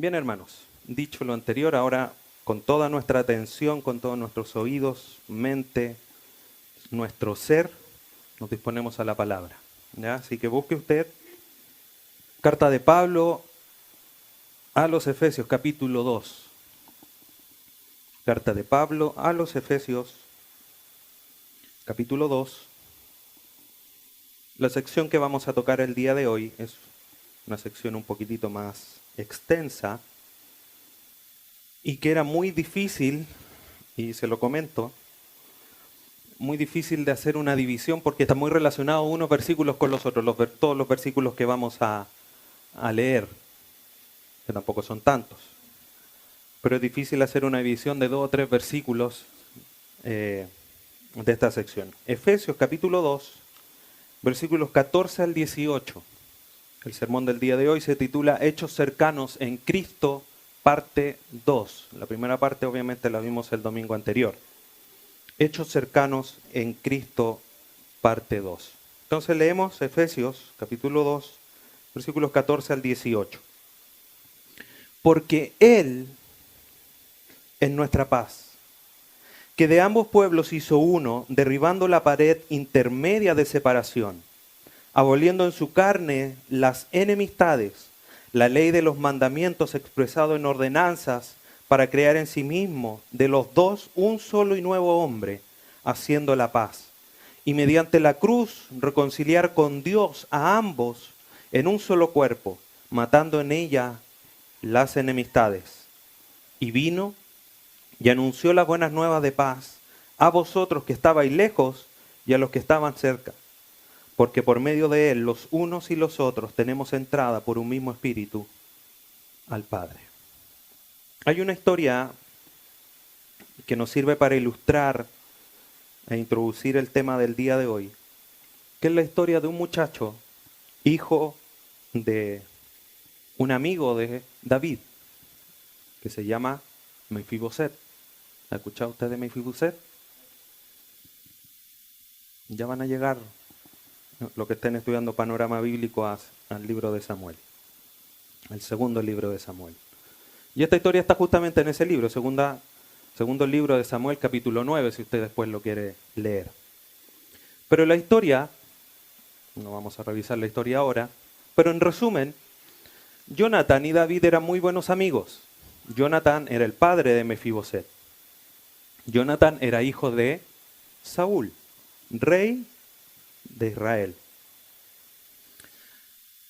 Bien, hermanos, dicho lo anterior, ahora con toda nuestra atención, con todos nuestros oídos, mente, nuestro ser, nos disponemos a la palabra, ¿ya? Así que busque usted carta de Pablo a los Efesios, capítulo 2. Carta de Pablo a los Efesios, capítulo 2. La sección que vamos a tocar el día de hoy es una sección un poquitito más extensa y que era muy difícil, y se lo comento, muy difícil de hacer una división porque está muy relacionado unos versículos con los otros, todos los versículos que vamos a leer, que tampoco son tantos. Pero es difícil hacer una división de 2 o 3 versículos de esta sección. Efesios capítulo 2, versículos 14 al 18. El sermón del día de hoy se titula Hechos cercanos en Cristo, parte 2. La primera parte obviamente la vimos el domingo anterior. Hechos cercanos en Cristo, parte 2. Entonces leemos Efesios capítulo 2, versículos 14 al 18. Porque Él es nuestra paz, que de ambos pueblos hizo uno, derribando la pared intermedia de separación, aboliendo en su carne las enemistades, la ley de los mandamientos expresado en ordenanzas, para crear en sí mismo de los dos un solo y nuevo hombre, haciendo la paz, y mediante la cruz reconciliar con Dios a ambos en un solo cuerpo, matando en ella las enemistades. Y vino y anunció las buenas nuevas de paz a vosotros que estabais lejos y a los que estaban cerca, porque por medio de él los unos y los otros tenemos entrada por un mismo espíritu al Padre. Hay una historia que nos sirve para ilustrar e introducir el tema del día de hoy, que es la historia de un muchacho, hijo de un amigo de David, que se llama Mefiboset. ¿Ha escuchado usted de Mefiboset? Ya van a llegar los que estén estudiando panorama bíblico al libro de Samuel, el segundo libro de Samuel. Y esta historia está justamente en ese libro, segundo libro de Samuel, capítulo 9, si usted después lo quiere leer. Pero la historia, no vamos a revisar la historia ahora, pero en resumen, Jonatán y David eran muy buenos amigos. Jonatán era el padre de Mefiboset. Jonatán era hijo de Saúl, rey de Israel.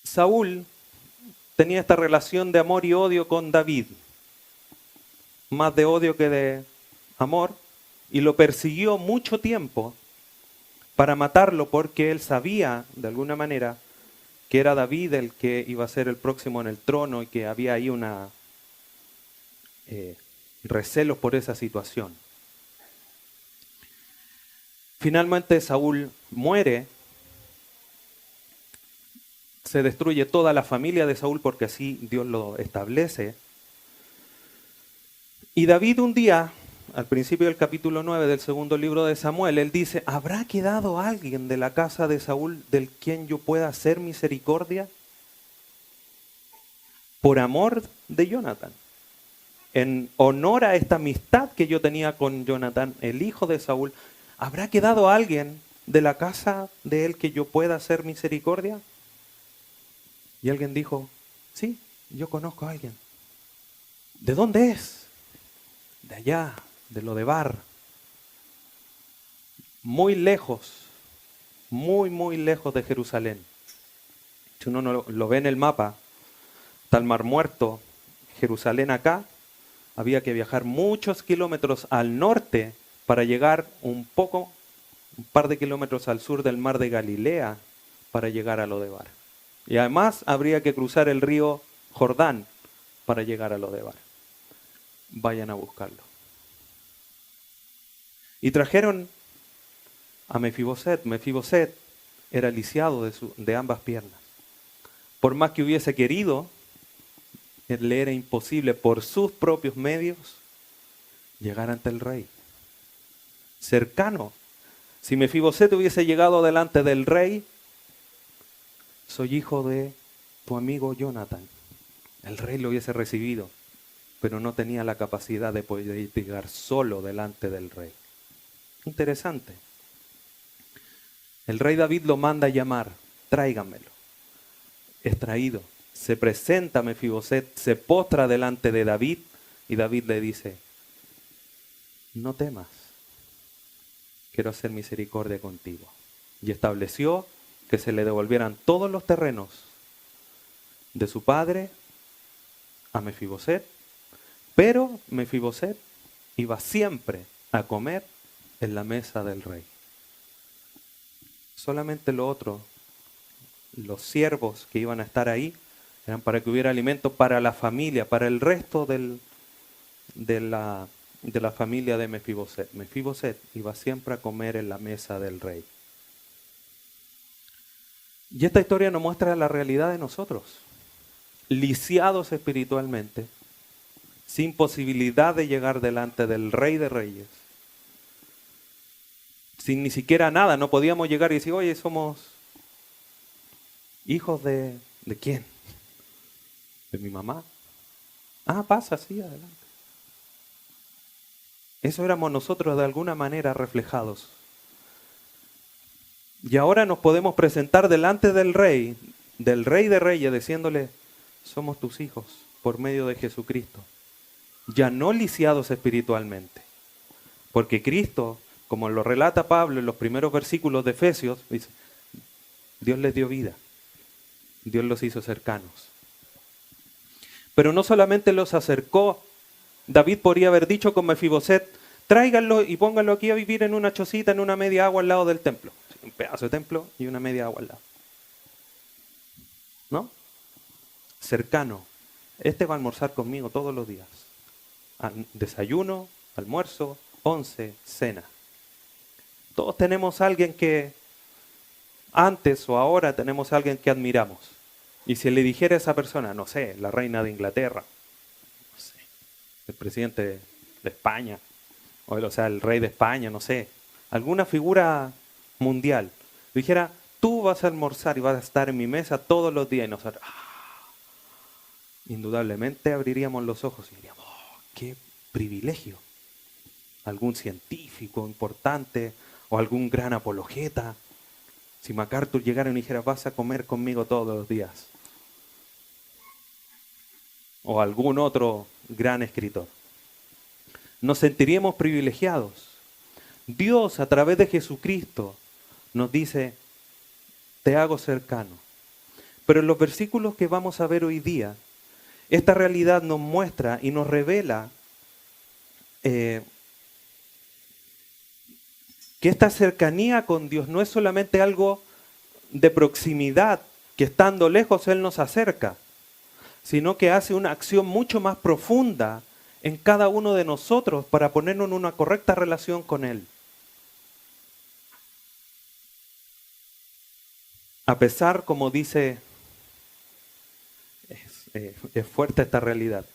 Saúl tenía esta relación de amor y odio con David, más de odio que de amor, y lo persiguió mucho tiempo para matarlo porque él sabía, de alguna manera, que era David el que iba a ser el próximo en el trono y que había ahí una recelos por esa situación. Finalmente Saúl muere, se destruye toda la familia de Saúl porque así Dios lo establece. Y David un día, al principio del capítulo 9 del segundo libro de Samuel, él dice, ¿habrá quedado alguien de la casa de Saúl del quien yo pueda hacer misericordia? Por amor de Jonatán, en honor a esta amistad que yo tenía con Jonatán, el hijo de Saúl, ¿habrá quedado alguien de la casa de él que yo pueda hacer misericordia? Y alguien dijo, sí, yo conozco a alguien. ¿De dónde es? De allá, de Lodebar. Muy lejos, muy lejos de Jerusalén. Si uno lo ve en el mapa, está el Mar Muerto, Jerusalén acá, había que viajar muchos kilómetros al norte para llegar un par de kilómetros al sur del mar de Galilea para llegar a Lodebar. Y además habría que cruzar el río Jordán para llegar a Lodebar. Vayan a buscarlo. Y trajeron a Mefiboset. Mefiboset era lisiado de ambas piernas. Por más que hubiese querido, le era imposible por sus propios medios llegar ante el rey. Cercano. Si Mefiboset hubiese llegado delante del rey, soy hijo de tu amigo Jonatán. el rey lo hubiese recibido, pero no tenía la capacidad de poder llegar solo delante del rey. Interesante. El rey David lo manda a llamar, tráiganmelo. Es traído. Se presenta Mefiboset, se postra delante de David y David le dice, no temas, quiero hacer misericordia contigo. Y estableció que se le devolvieran todos los terrenos de su padre a Mefiboset, pero Mefiboset iba siempre a comer en la mesa del rey. Solamente lo otro, los siervos que iban a estar ahí, eran para que hubiera alimento para la familia, para el resto de la familia de Mefiboset. Mefiboset iba siempre a comer en la mesa del rey. Y esta historia nos muestra la realidad de nosotros, lisiados espiritualmente, sin posibilidad de llegar delante del Rey de Reyes, sin ni siquiera nada. No podíamos llegar y decir, oye, somos hijos ¿de quién? ¿De mi mamá? Ah, pasa, sí, adelante. Eso éramos nosotros de alguna manera reflejados. Y ahora nos podemos presentar delante del Rey de Reyes, diciéndole, somos tus hijos por medio de Jesucristo. Ya no lisiados espiritualmente. Porque Cristo, como lo relata Pablo en los primeros versículos de Efesios, dice, Dios les dio vida. Dios los hizo cercanos. Pero no solamente los acercó, David podría haber dicho con Mefiboset, tráiganlo y pónganlo aquí a vivir en una chocita, en una media agua al lado del templo. Un pedazo de templo y una media agua al lado. ¿No? Cercano. Este va a almorzar conmigo todos los días. Desayuno, almuerzo, 11, cena. Todos tenemos a alguien que, antes o ahora tenemos a alguien que admiramos. Y si le dijera a esa persona, no sé, la reina de Inglaterra, no sé, el presidente de España, o sea, el rey de España, no sé, alguna figura mundial, dijera, tú vas a almorzar y vas a estar en mi mesa todos los días, y nosotros, indudablemente abriríamos los ojos y diríamos, qué privilegio. Algún científico importante o algún gran apologeta. Si MacArthur llegara y me dijera, vas a comer conmigo todos los días. O algún otro gran escritor. Nos sentiríamos privilegiados. Dios, a través de Jesucristo, nos dice, te hago cercano. Pero en los versículos que vamos a ver hoy día, esta realidad nos muestra y nos revela que esta cercanía con Dios no es solamente algo de proximidad, que estando lejos Él nos acerca, sino que hace una acción mucho más profunda en cada uno de nosotros para ponernos en una correcta relación con Él. A pesar, como dice, es fuerte esta realidad.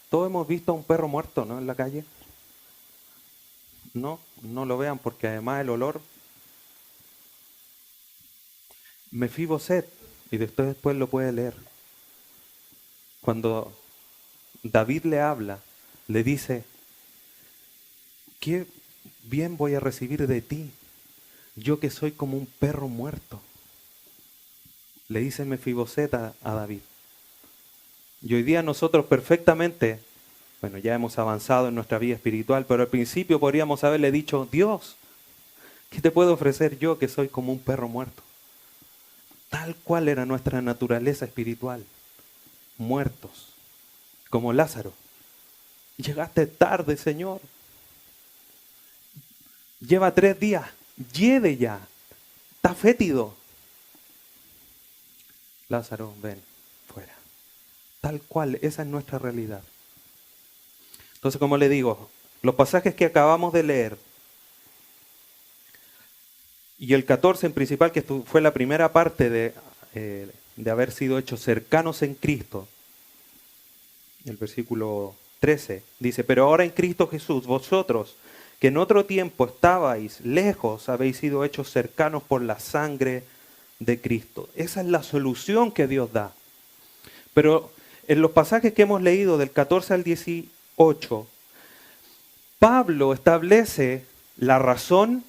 Todos hemos visto a un perro muerto, ¿no? En la calle. No lo vean porque además el olor. Mefiboset, y después lo puede leer. Cuando David le habla, le dice, qué bien voy a recibir de ti, yo que soy como un perro muerto. Le dice Mefiboset a David. Y hoy día nosotros perfectamente, bueno, ya hemos avanzado en nuestra vida espiritual, pero al principio podríamos haberle dicho, Dios, ¿qué te puedo ofrecer yo que soy como un perro muerto? Tal cual era nuestra naturaleza espiritual, muertos, como Lázaro. Llegaste tarde, Señor. Lleva 3 días, lleve ya, está fétido. Lázaro, ven, fuera. Tal cual, esa es nuestra realidad. Entonces, como le digo, los pasajes que acabamos de leer y el 14 en principal, que fue la primera parte de haber sido hechos cercanos en Cristo, el versículo 13, dice, pero ahora en Cristo Jesús, vosotros que en otro tiempo estabais lejos, habéis sido hechos cercanos por la sangre de Cristo. Esa es la solución que Dios da. Pero En los pasajes que hemos leído del 14 al 18, Pablo establece la razón,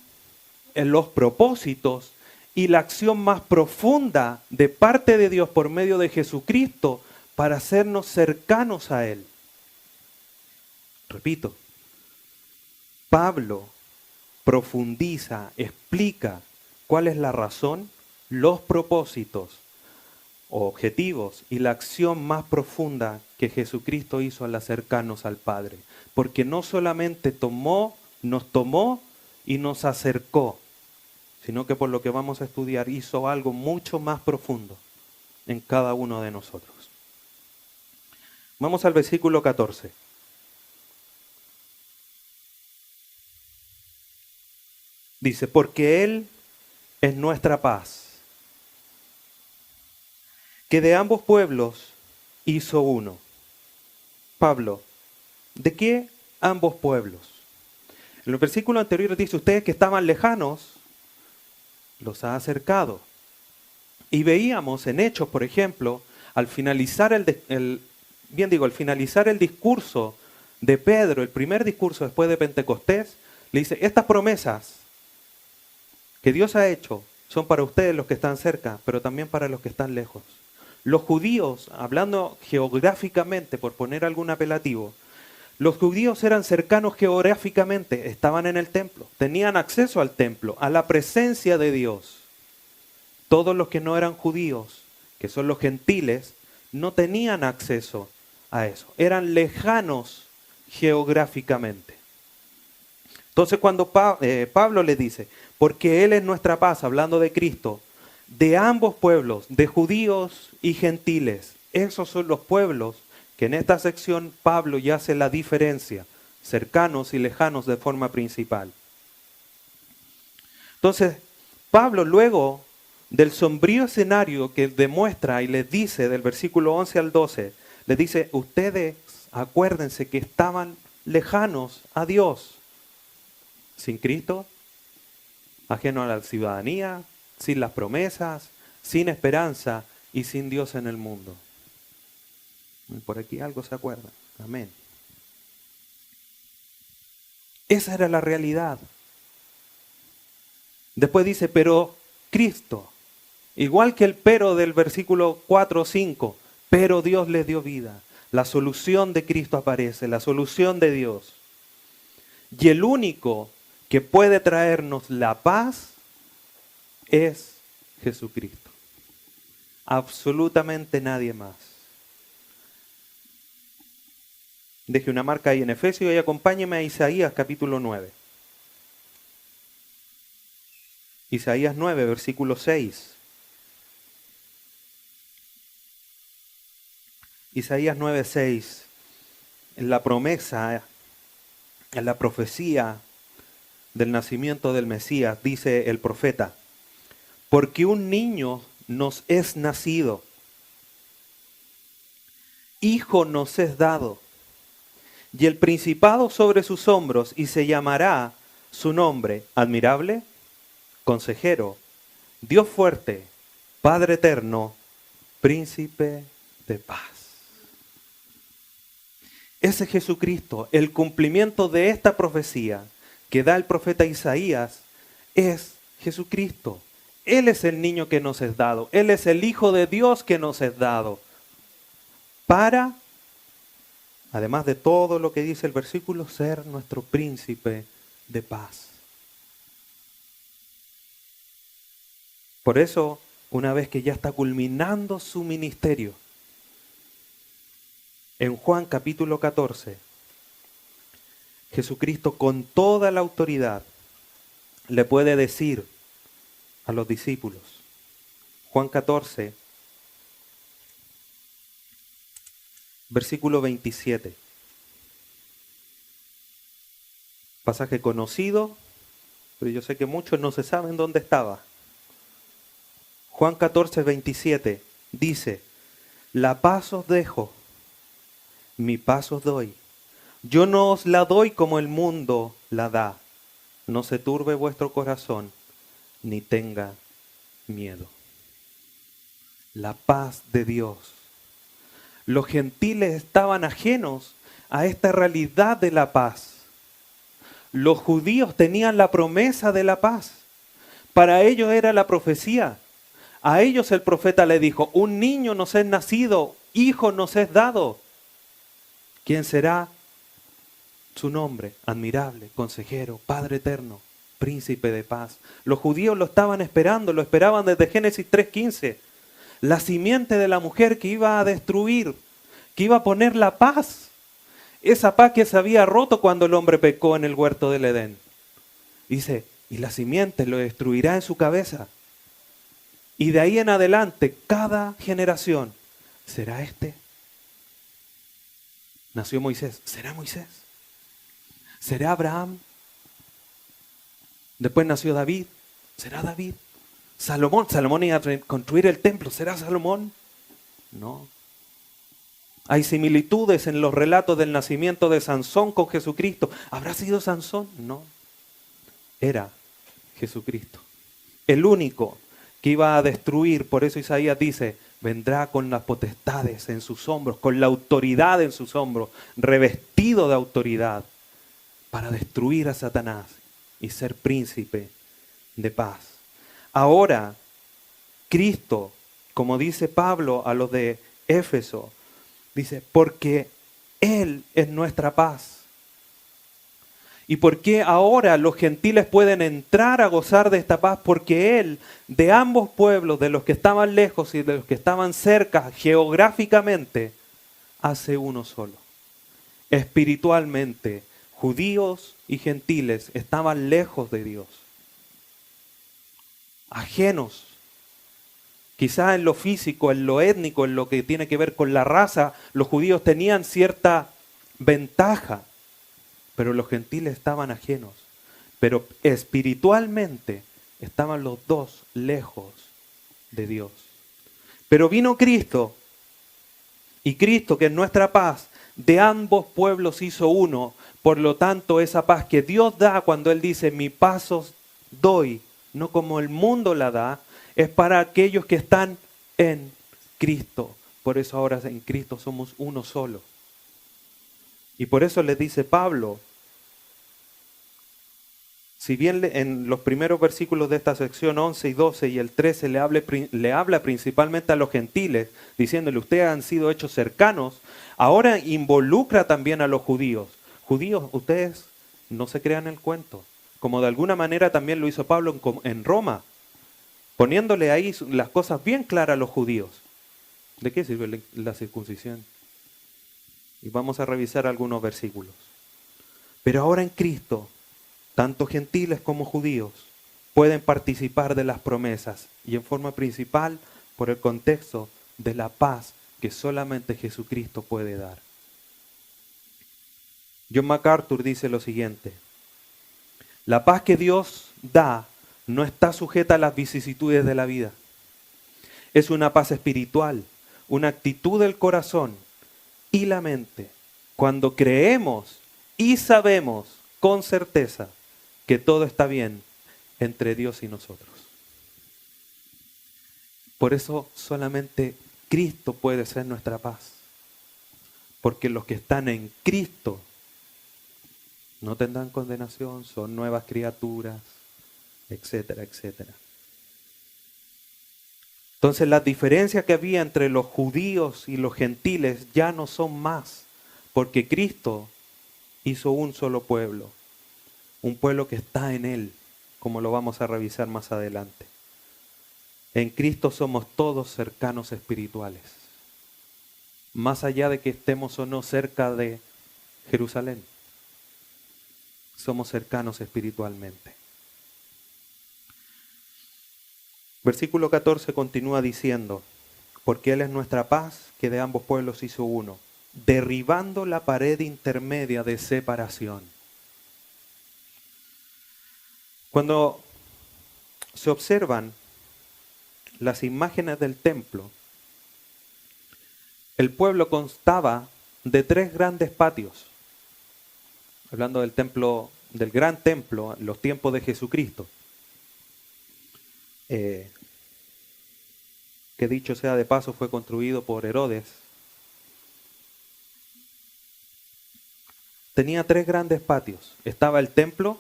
en los propósitos y la acción más profunda de parte de Dios por medio de Jesucristo para hacernos cercanos a Él. Repito, Pablo profundiza, explica cuál es la razón, los propósitos, objetivos y la acción más profunda que Jesucristo hizo al acercarnos al Padre. Porque no solamente nos tomó y nos acercó, sino que por lo que vamos a estudiar hizo algo mucho más profundo en cada uno de nosotros. Vamos al versículo 14. Dice, porque Él es nuestra paz, que de ambos pueblos hizo uno. Pablo, ¿de qué ambos pueblos? En el versículo anterior dice, ustedes que estaban lejanos, los ha acercado. Y veíamos en Hechos, por ejemplo, al finalizar al finalizar el discurso de Pedro, el primer discurso después de Pentecostés, le dice, estas promesas que Dios ha hecho son para ustedes los que están cerca, pero también para los que están lejos. Los judíos, hablando geográficamente, por poner algún apelativo, los judíos eran cercanos geográficamente, estaban en el templo, tenían acceso al templo, a la presencia de Dios. Todos los que no eran judíos, que son los gentiles, no tenían acceso a eso, eran lejanos geográficamente. Entonces cuando Pablo le dice, porque Él es nuestra paz, hablando de Cristo, de ambos pueblos, de judíos y gentiles, esos son los pueblos que en esta sección Pablo ya hace la diferencia, cercanos y lejanos de forma principal. Entonces, Pablo luego del sombrío escenario que demuestra y les dice del versículo 11 al 12, les dice, ustedes acuérdense que estaban lejanos a Dios, sin Cristo, ajeno a la ciudadanía, sin las promesas, sin esperanza y sin Dios en el mundo. Por aquí algo se acuerda. Amén. Esa era la realidad. Después dice, pero Cristo, igual que el pero del versículo 4 o 5, pero Dios les dio vida. La solución de Cristo aparece, la solución de Dios. Y el único que puede traernos la paz es Jesucristo. Absolutamente nadie más. Deje una marca ahí en Efesios y acompáñeme a Isaías capítulo 9. Isaías 9, versículo 6. Isaías 9, 6. En la promesa, en la profecía del nacimiento del Mesías, dice el profeta, porque un niño nos es nacido, hijo nos es dado, y el principado sobre sus hombros, y se llamará su nombre admirable, consejero, Dios fuerte, Padre eterno, príncipe de paz. Ese Jesucristo, el cumplimiento de esta profecía que da el profeta Isaías, es Jesucristo. Él es el niño que nos es dado, Él es el Hijo de Dios que nos es dado, para, además de todo lo que dice el versículo, ser nuestro príncipe de paz. Por eso, una vez que ya está culminando su ministerio, en Juan capítulo 14, Jesucristo con toda la autoridad le puede decir a los discípulos, Juan 14, versículo 27, pasaje conocido, pero yo sé que muchos no se saben dónde estaba. Juan 14, 27 dice, la paz os dejo, mi paz os doy. Yo no os la doy como el mundo la da. No se turbe vuestro corazón, ni tenga miedo. La paz de Dios. Los gentiles estaban ajenos a esta realidad de la paz. Los judíos tenían la promesa de la paz. Para ellos era la profecía. A ellos el profeta le dijo, un niño nos es nacido, hijo nos es dado. ¿Quién será? Su nombre, admirable, consejero, Padre eterno, príncipe de paz. Los judíos lo estaban esperando, lo esperaban desde Génesis 3:15. La simiente de la mujer que iba a destruir, que iba a poner la paz. Esa paz que se había roto cuando el hombre pecó en el huerto del Edén. Dice, y la simiente lo destruirá en su cabeza. Y de ahí en adelante, cada generación, ¿será este? Nació Moisés, ¿será Moisés? ¿Será Abraham? Después nació David, ¿será David? Salomón iba a construir el templo, ¿será Salomón? No. Hay similitudes en los relatos del nacimiento de Sansón con Jesucristo. ¿Habrá sido Sansón? No. Era Jesucristo. El único que iba a destruir, por eso Isaías dice, vendrá con las potestades en sus hombros, con la autoridad en sus hombros, revestido de autoridad, para destruir a Satanás y ser príncipe de paz. Ahora, Cristo, como dice Pablo a los de Éfeso, dice, porque Él es nuestra paz. ¿Y por qué ahora los gentiles pueden entrar a gozar de esta paz? Porque Él, de ambos pueblos, de los que estaban lejos y de los que estaban cerca geográficamente, hace uno solo. Espiritualmente, judíos y gentiles estaban lejos de Dios, ajenos. Quizá en lo físico, en lo étnico, en lo que tiene que ver con la raza, los judíos tenían cierta ventaja, pero los gentiles estaban ajenos. Pero espiritualmente estaban los dos lejos de Dios. Pero vino Cristo, y Cristo, que es nuestra paz, de ambos pueblos hizo uno. Por lo tanto, esa paz que Dios da cuando Él dice, mi paz os doy, no como el mundo la da, es para aquellos que están en Cristo. Por eso ahora en Cristo somos uno solo. Y por eso le dice Pablo, si bien en los primeros versículos de esta sección 11 y 12 y el 13 le habla principalmente a los gentiles, diciéndole, ustedes han sido hechos cercanos, ahora involucra también a los judíos. Judíos, ustedes no se crean el cuento, como de alguna manera también lo hizo Pablo en Roma, poniéndole ahí las cosas bien claras a los judíos. ¿De qué sirve la circuncisión? Y vamos a revisar algunos versículos. Pero ahora en Cristo, tanto gentiles como judíos pueden participar de las promesas y en forma principal por el contexto de la paz que solamente Jesucristo puede dar. John MacArthur dice lo siguiente: la paz que Dios da no está sujeta a las vicisitudes de la vida. Es una paz espiritual, una actitud del corazón y la mente cuando creemos y sabemos con certeza que todo está bien entre Dios y nosotros. Por eso solamente Cristo puede ser nuestra paz. Porque los que están en Cristo no tendrán condenación, son nuevas criaturas, etcétera, etcétera. Entonces las diferencias que había entre los judíos y los gentiles ya no son más, porque Cristo hizo un solo pueblo, un pueblo que está en Él, como lo vamos a revisar más adelante. En Cristo somos todos cercanos espirituales, más allá de que estemos o no cerca de Jerusalén, somos cercanos espiritualmente. Versículo 14 continúa diciendo, porque Él es nuestra paz, que de ambos pueblos hizo uno, derribando la pared intermedia de separación. Cuando se observan las imágenes del templo, el pueblo constaba de 3 grandes patios. Hablando del templo, del gran templo, en los tiempos de Jesucristo. Que dicho sea de paso, fue construido por Herodes. tenía 3 grandes patios. Estaba el templo,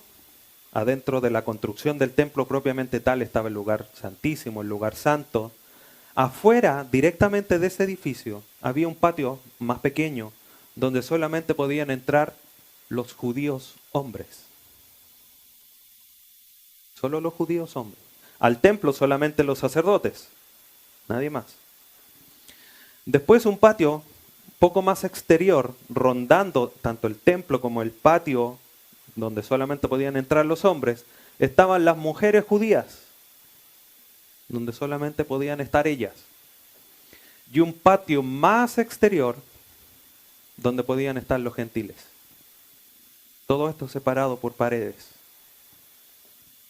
adentro de la construcción del templo propiamente tal estaba el lugar santísimo, el lugar santo. Afuera, directamente de ese edificio, había un patio más pequeño donde solamente podían entrar los judíos hombres. Solo los judíos hombres. Al templo solamente los sacerdotes, nadie más. Después un patio poco más exterior, rondando tanto el templo como el patio, donde solamente podían entrar los hombres, estaban las mujeres judías, donde solamente podían estar ellas. Y un patio más exterior, donde podían estar los gentiles. Todo esto separado por paredes.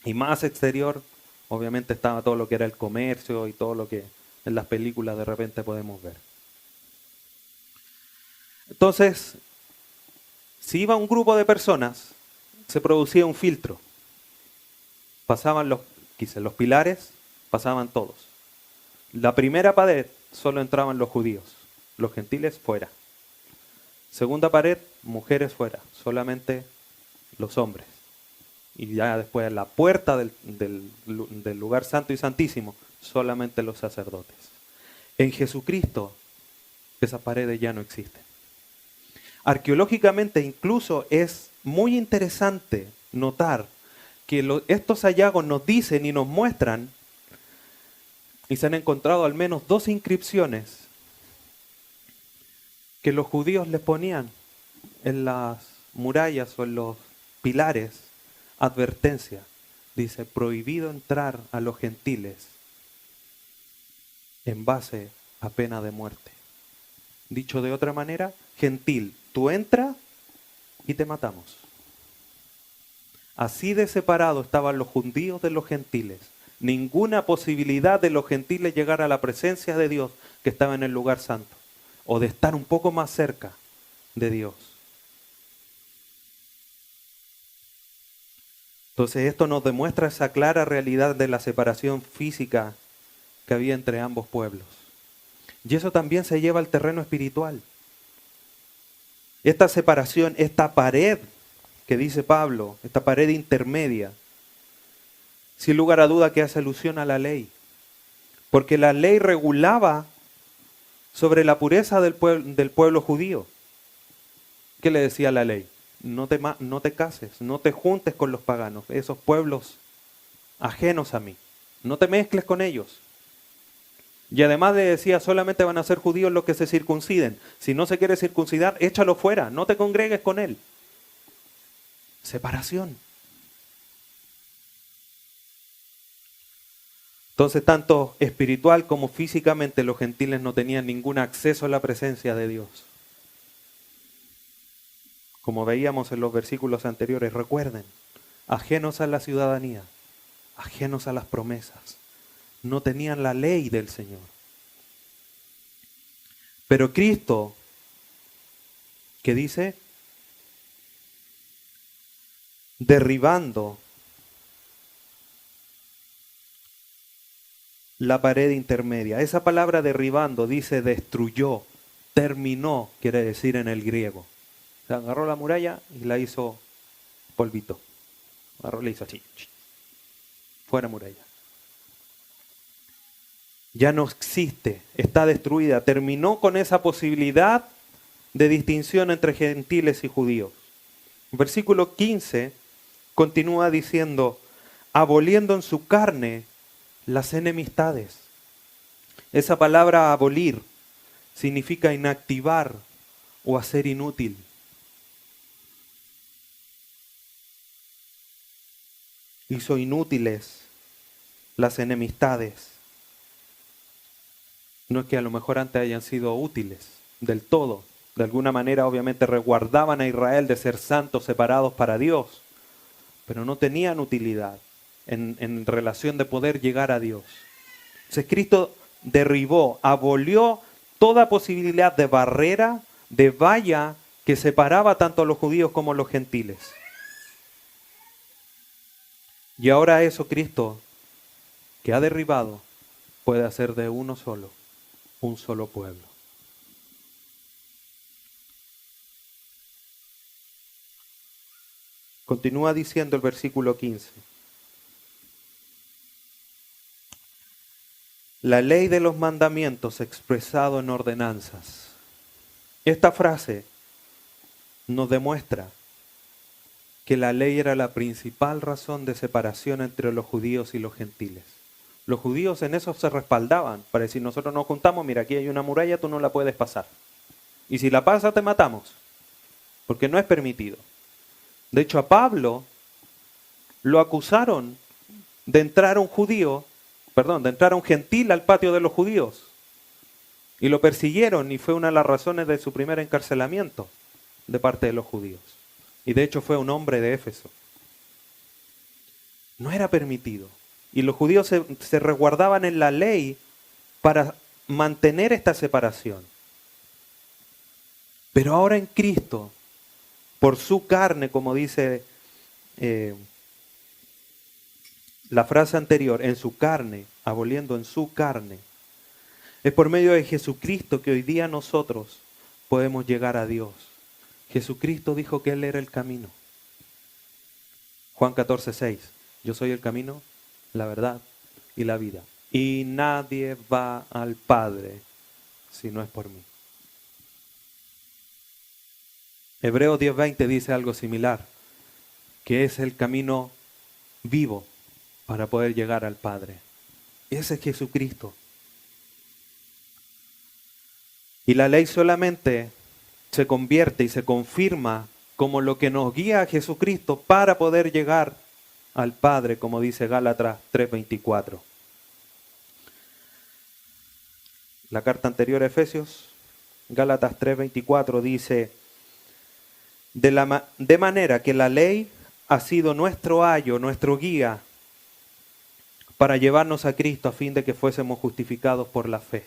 Y más exterior, obviamente estaba todo lo que era el comercio y todo lo que en las películas de repente podemos ver. Entonces, si iba un grupo de personas, se producía un filtro. Pasaban los pilares, pasaban todos. La primera pared solo entraban los judíos, los gentiles fuera. Segunda pared, mujeres fuera, solamente los hombres. Y ya después la puerta del lugar santo y santísimo, solamente los sacerdotes. En Jesucristo, esas paredes ya no existen. Arqueológicamente incluso es muy interesante notar que estos hallazgos nos dicen y nos muestran, y se han encontrado al menos 2 inscripciones que los judíos les ponían en las murallas o en los pilares, advertencia. Dice, prohibido entrar a los gentiles en base a pena de muerte. Dicho de otra manera, gentil, tú entras y te matamos. Así de separado estaban los judíos de los gentiles. Ninguna posibilidad de los gentiles llegar a la presencia de Dios que estaba en el lugar santo, o de estar un poco más cerca de Dios. Entonces esto nos demuestra esa clara realidad de la separación física que había entre ambos pueblos. Y eso también se lleva al terreno espiritual. Esta separación, esta pared que dice Pablo, esta pared intermedia, sin lugar a duda que hace alusión a la ley. Porque la ley regulaba sobre la pureza del pueblo judío. ¿Qué le decía la ley? No te cases, no te juntes con los paganos, esos pueblos ajenos a mí. No te mezcles con ellos. Y además le decía, solamente van a ser judíos los que se circunciden. Si no se quiere circuncidar, échalo fuera, no te congregues con él. Separación. Entonces, tanto espiritual como físicamente, los gentiles no tenían ningún acceso a la presencia de Dios. Como veíamos en los versículos anteriores, recuerden, ajenos a la ciudadanía, ajenos a las promesas, no tenían la ley del Señor. Pero Cristo, ¿qué dice? Derribando la pared intermedia. Esa palabra derribando dice destruyó, terminó, quiere decir en el griego. O sea, agarró la muralla y la hizo polvito. Agarró, le hizo así. Fuera muralla. Ya no existe, está destruida. Terminó con esa posibilidad de distinción entre gentiles y judíos. Versículo 15 continúa diciendo, aboliendo en su carne las enemistades. Esa palabra abolir significa inactivar o hacer inútil. Hizo inútiles las enemistades. No es que a lo mejor antes hayan sido útiles del todo. De alguna manera obviamente resguardaban a Israel de ser santos separados para Dios, pero no tenían utilidad en relación de poder llegar a Dios. Entonces Cristo derribó, abolió toda posibilidad de barrera, de valla que separaba tanto a los judíos como a los gentiles. Y ahora eso Cristo, que ha derribado, puede hacer de uno solo, un solo pueblo. Continúa diciendo el versículo 15. La ley de los mandamientos expresado en ordenanzas. Esta frase nos demuestra que la ley era la principal razón de separación entre los judíos y los gentiles. Los judíos en eso se respaldaban para decir, nosotros nos juntamos, mira, aquí hay una muralla, tú no la puedes pasar. Y si la pasas, te matamos, porque no es permitido. De hecho, a Pablo lo acusaron de entrar un gentil al patio de los judíos. Y lo persiguieron y fue una de las razones de su primer encarcelamiento de parte de los judíos. Y de hecho fue un hombre de Éfeso. No era permitido. Y los judíos se resguardaban en la ley para mantener esta separación. Pero ahora en Cristo, por su carne, como dice la frase anterior, en su carne, aboliendo en su carne, es por medio de Jesucristo que hoy día nosotros podemos llegar a Dios. Jesucristo dijo que Él era el camino. Juan 14:6, yo soy el camino, la verdad y la vida. Y nadie va al Padre si no es por mí. Hebreos 10:20 dice algo similar, que es el camino vivo para poder llegar al Padre. Ese es Jesucristo. Y la ley solamente se convierte y se confirma como lo que nos guía a Jesucristo para poder llegar al Padre, como dice Gálatas 3:24. La carta anterior a Efesios, Gálatas 3:24 dice, de manera que la ley ha sido nuestro ayo, nuestro guía, para llevarnos a Cristo a fin de que fuésemos justificados por la fe.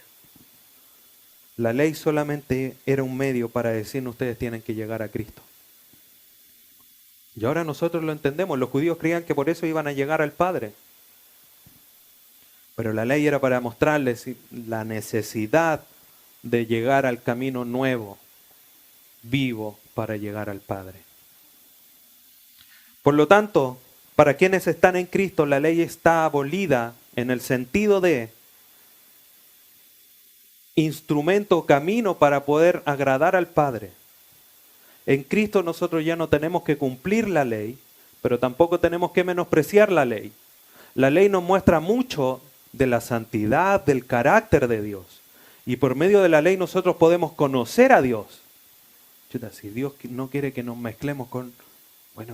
La ley solamente era un medio para decirnos ustedes tienen que llegar a Cristo. Y ahora nosotros lo entendemos. Los judíos creían que por eso iban a llegar al Padre. Pero la ley era para mostrarles la necesidad de llegar al camino nuevo, vivo, para llegar al Padre. Por lo tanto, para quienes están en Cristo, la ley está abolida en el sentido de instrumento o camino para poder agradar al Padre. En Cristo nosotros ya no tenemos que cumplir la ley, pero tampoco tenemos que menospreciar la ley. La ley nos muestra mucho de la santidad, del carácter de Dios. Y por medio de la ley nosotros podemos conocer a Dios. Si Dios no quiere que nos mezclemos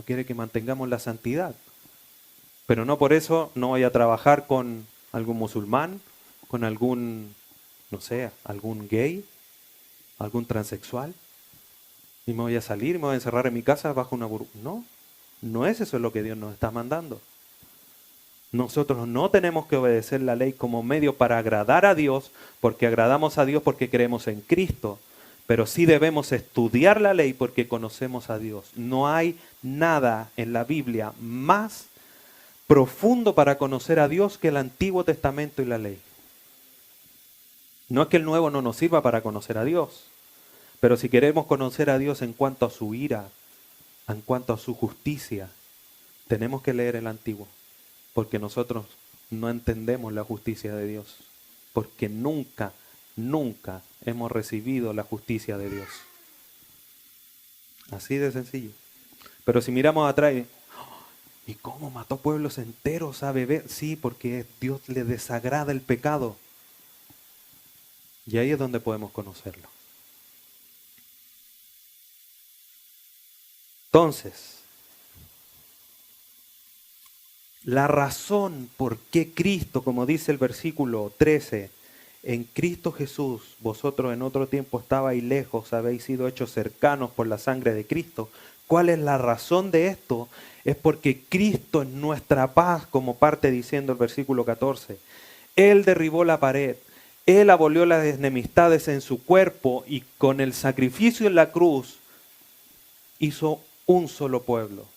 quiere que mantengamos la santidad. Pero no por eso no voy a trabajar con algún musulmán, con algún gay, algún transexual, y me voy a salir, me voy a encerrar en mi casa bajo una burbuja. No es eso lo que Dios nos está mandando. Nosotros no tenemos que obedecer la ley como medio para agradar a Dios, porque agradamos a Dios porque creemos en Cristo, pero sí debemos estudiar la ley porque conocemos a Dios. No hay nada en la Biblia más profundo para conocer a Dios que el Antiguo Testamento y la ley. No es que el Nuevo no nos sirva para conocer a Dios, pero si queremos conocer a Dios en cuanto a su ira, en cuanto a su justicia, tenemos que leer el Antiguo, porque nosotros no entendemos la justicia de Dios, porque nunca hemos recibido la justicia de Dios. Así de sencillo. Pero si miramos atrás, ¿y cómo mató pueblos enteros a bebés? Sí, porque Dios le desagrada el pecado. Y ahí es donde podemos conocerlo. Entonces, la razón por qué Cristo, como dice el versículo 13, en Cristo Jesús, vosotros en otro tiempo estabais lejos, habéis sido hechos cercanos por la sangre de Cristo. ¿Cuál es la razón de esto? Es porque Cristo es nuestra paz, como parte diciendo el versículo 14. Él derribó la pared, Él abolió las enemistades en su cuerpo y con el sacrificio en la cruz hizo un solo pueblo.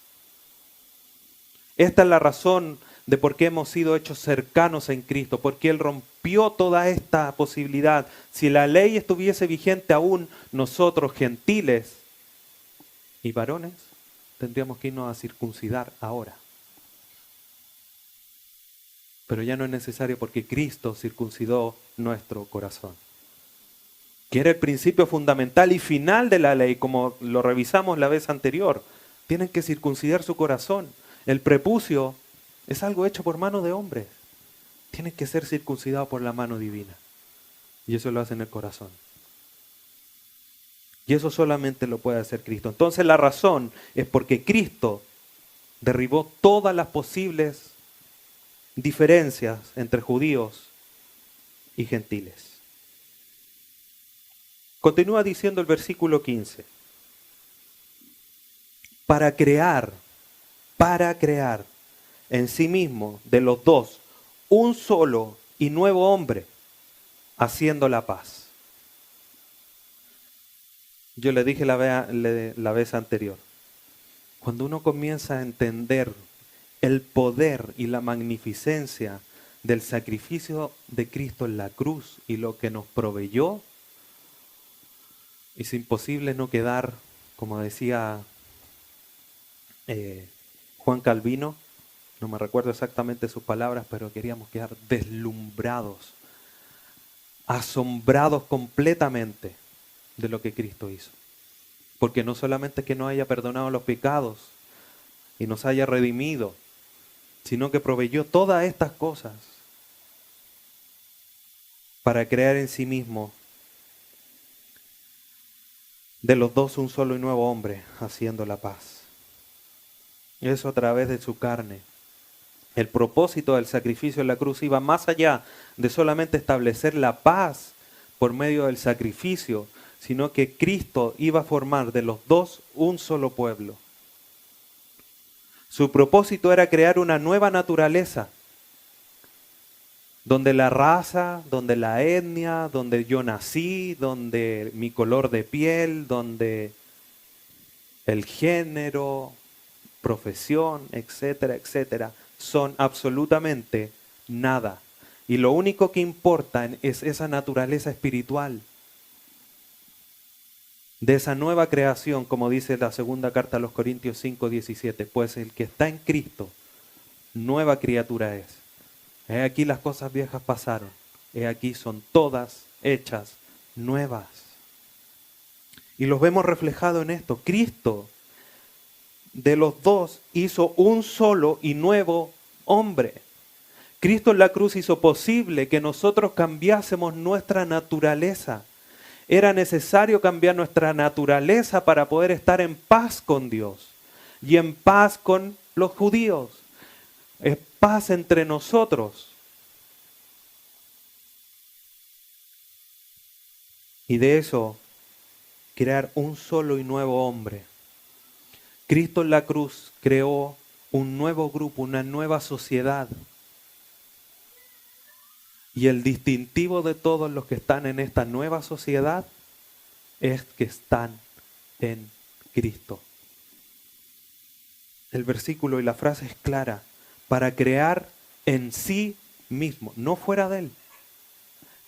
Esta es la razón de por qué hemos sido hechos cercanos en Cristo, porque Él rompió toda esta posibilidad. Si la ley estuviese vigente aún, nosotros gentiles y varones tendríamos que irnos a circuncidar ahora. Pero ya no es necesario porque Cristo circuncidó nuestro corazón. Que era el principio fundamental y final de la ley, como lo revisamos la vez anterior. Tienen que circuncidar su corazón. El prepucio es algo hecho por mano de hombres. Tienen que ser circuncidados por la mano divina. Y eso lo hace en el corazón. Y eso solamente lo puede hacer Cristo. Entonces la razón es porque Cristo derribó todas las posibles diferencias entre judíos y gentiles. Continúa diciendo el versículo 15. Para crear en sí mismo de los dos un solo y nuevo hombre, haciendo la paz. Yo le dije la vez anterior, cuando uno comienza a entender el poder y la magnificencia del sacrificio de Cristo en la cruz y lo que nos proveyó, es imposible no quedar, como decía Juan Calvino, no me recuerdo exactamente sus palabras, pero queríamos quedar deslumbrados, asombrados completamente de lo que Cristo hizo. Porque no solamente es que nos haya perdonado los pecados y nos haya redimido, sino que proveyó todas estas cosas para crear en sí mismo de los dos un solo y nuevo hombre, haciendo la paz. Eso a través de su carne. El propósito del sacrificio en la cruz iba más allá de solamente establecer la paz por medio del sacrificio, sino que Cristo iba a formar de los dos un solo pueblo. Su propósito era crear una nueva naturaleza, donde la raza, donde la etnia, donde yo nací, donde mi color de piel, donde el género, profesión, etcétera, etcétera, son absolutamente nada. Y lo único que importa es esa naturaleza espiritual de esa nueva creación, como dice la segunda carta a los Corintios 5:17, pues el que está en Cristo, nueva criatura es. He aquí las cosas viejas pasaron, he aquí son todas hechas nuevas. Y los vemos reflejados en esto. Cristo de los dos hizo un solo y nuevo hombre. Cristo en la cruz hizo posible que nosotros cambiásemos nuestra naturaleza. Era necesario cambiar nuestra naturaleza para poder estar en paz con Dios y en paz con los judíos. Es paz entre nosotros. Y de eso, crear un solo y nuevo hombre. Cristo en la cruz creó un nuevo grupo, una nueva sociedad. Y el distintivo de todos los que están en esta nueva sociedad es que están en Cristo. El versículo y la frase es clara, para crear en sí mismo, no fuera de él.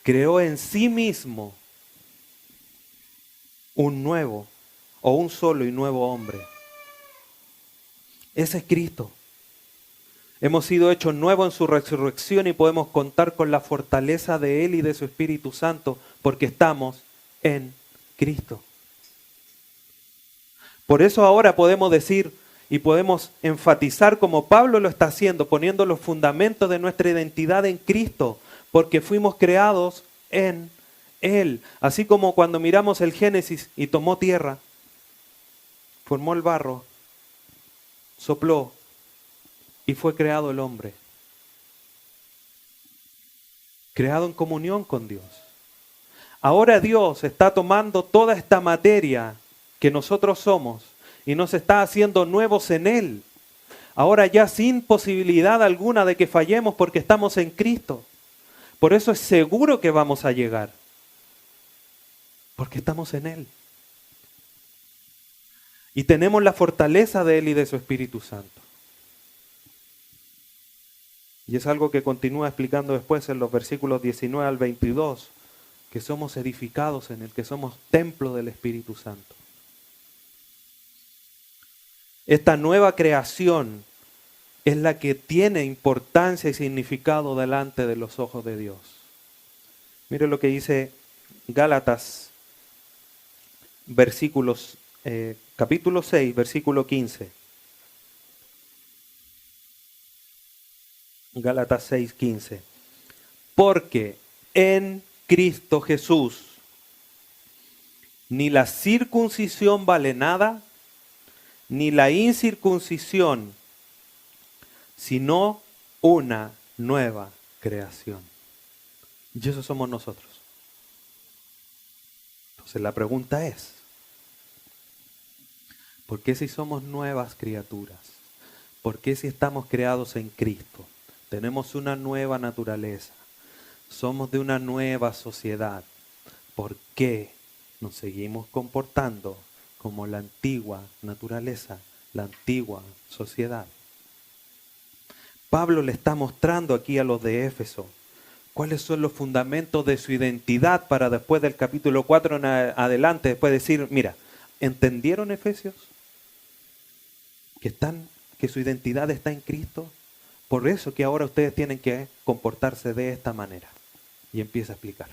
Creó en sí mismo un nuevo o un solo y nuevo hombre. Ese es Cristo. Hemos sido hechos nuevos en su resurrección y podemos contar con la fortaleza de Él y de su Espíritu Santo porque estamos en Cristo. Por eso ahora podemos decir y podemos enfatizar como Pablo lo está haciendo, poniendo los fundamentos de nuestra identidad en Cristo, porque fuimos creados en Él. Así como cuando miramos el Génesis y tomó tierra, formó el barro, sopló, y fue creado el hombre. Creado en comunión con Dios. Ahora Dios está tomando toda esta materia que nosotros somos y nos está haciendo nuevos en Él. Ahora ya sin posibilidad alguna de que fallemos porque estamos en Cristo. Por eso es seguro que vamos a llegar. Porque estamos en Él. Y tenemos la fortaleza de Él y de su Espíritu Santo. Y es algo que continúa explicando después en los versículos 19 al 22, que somos edificados en el que somos templo del Espíritu Santo. Esta nueva creación es la que tiene importancia y significado delante de los ojos de Dios. Mire lo que dice Gálatas, capítulo 6, versículo 15. Gálatas 6, 15. Porque en Cristo Jesús ni la circuncisión vale nada, ni la incircuncisión, sino una nueva creación. Y eso somos nosotros. Entonces la pregunta es, ¿por qué si somos nuevas criaturas? ¿Por qué si estamos creados en Cristo? Tenemos una nueva naturaleza. Somos de una nueva sociedad. ¿Por qué nos seguimos comportando como la antigua naturaleza, la antigua sociedad? Pablo le está mostrando aquí a los de Éfeso cuáles son los fundamentos de su identidad para después del capítulo 4 en adelante, después decir, mira, ¿entendieron, Efesios? Que su identidad está en Cristo. Por eso que ahora ustedes tienen que comportarse de esta manera. Y empieza a explicar.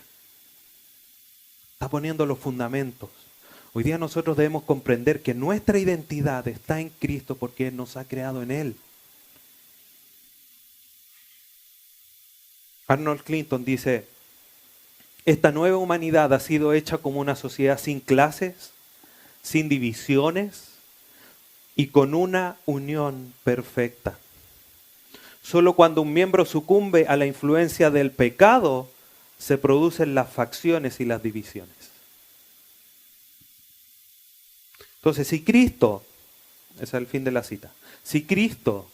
Está poniendo los fundamentos. Hoy día nosotros debemos comprender que nuestra identidad está en Cristo porque Él nos ha creado en Él. Arnold Clinton dice, esta nueva humanidad ha sido hecha como una sociedad sin clases, sin divisiones y con una unión perfecta. Solo cuando un miembro sucumbe a la influencia del pecado, se producen las facciones y las divisiones. Entonces, si Cristo, ese es el fin de la cita, si Cristo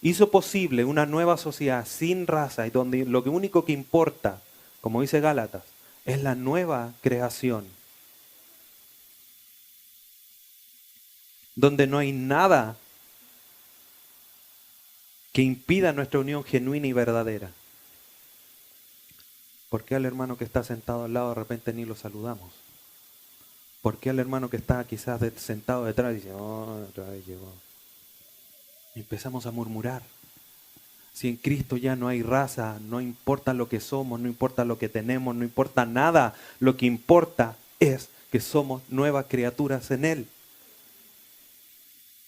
hizo posible una nueva sociedad sin raza y donde lo único que importa, como dice Gálatas, es la nueva creación, donde no hay nada que impida nuestra unión genuina y verdadera. ¿Por qué al hermano que está sentado al lado de repente ni lo saludamos? ¿Por qué al hermano que está quizás sentado detrás dice, oh, otra vez llegó? Y empezamos a murmurar. Si en Cristo ya no hay raza, no importa lo que somos, no importa lo que tenemos, no importa nada, lo que importa es que somos nuevas criaturas en Él.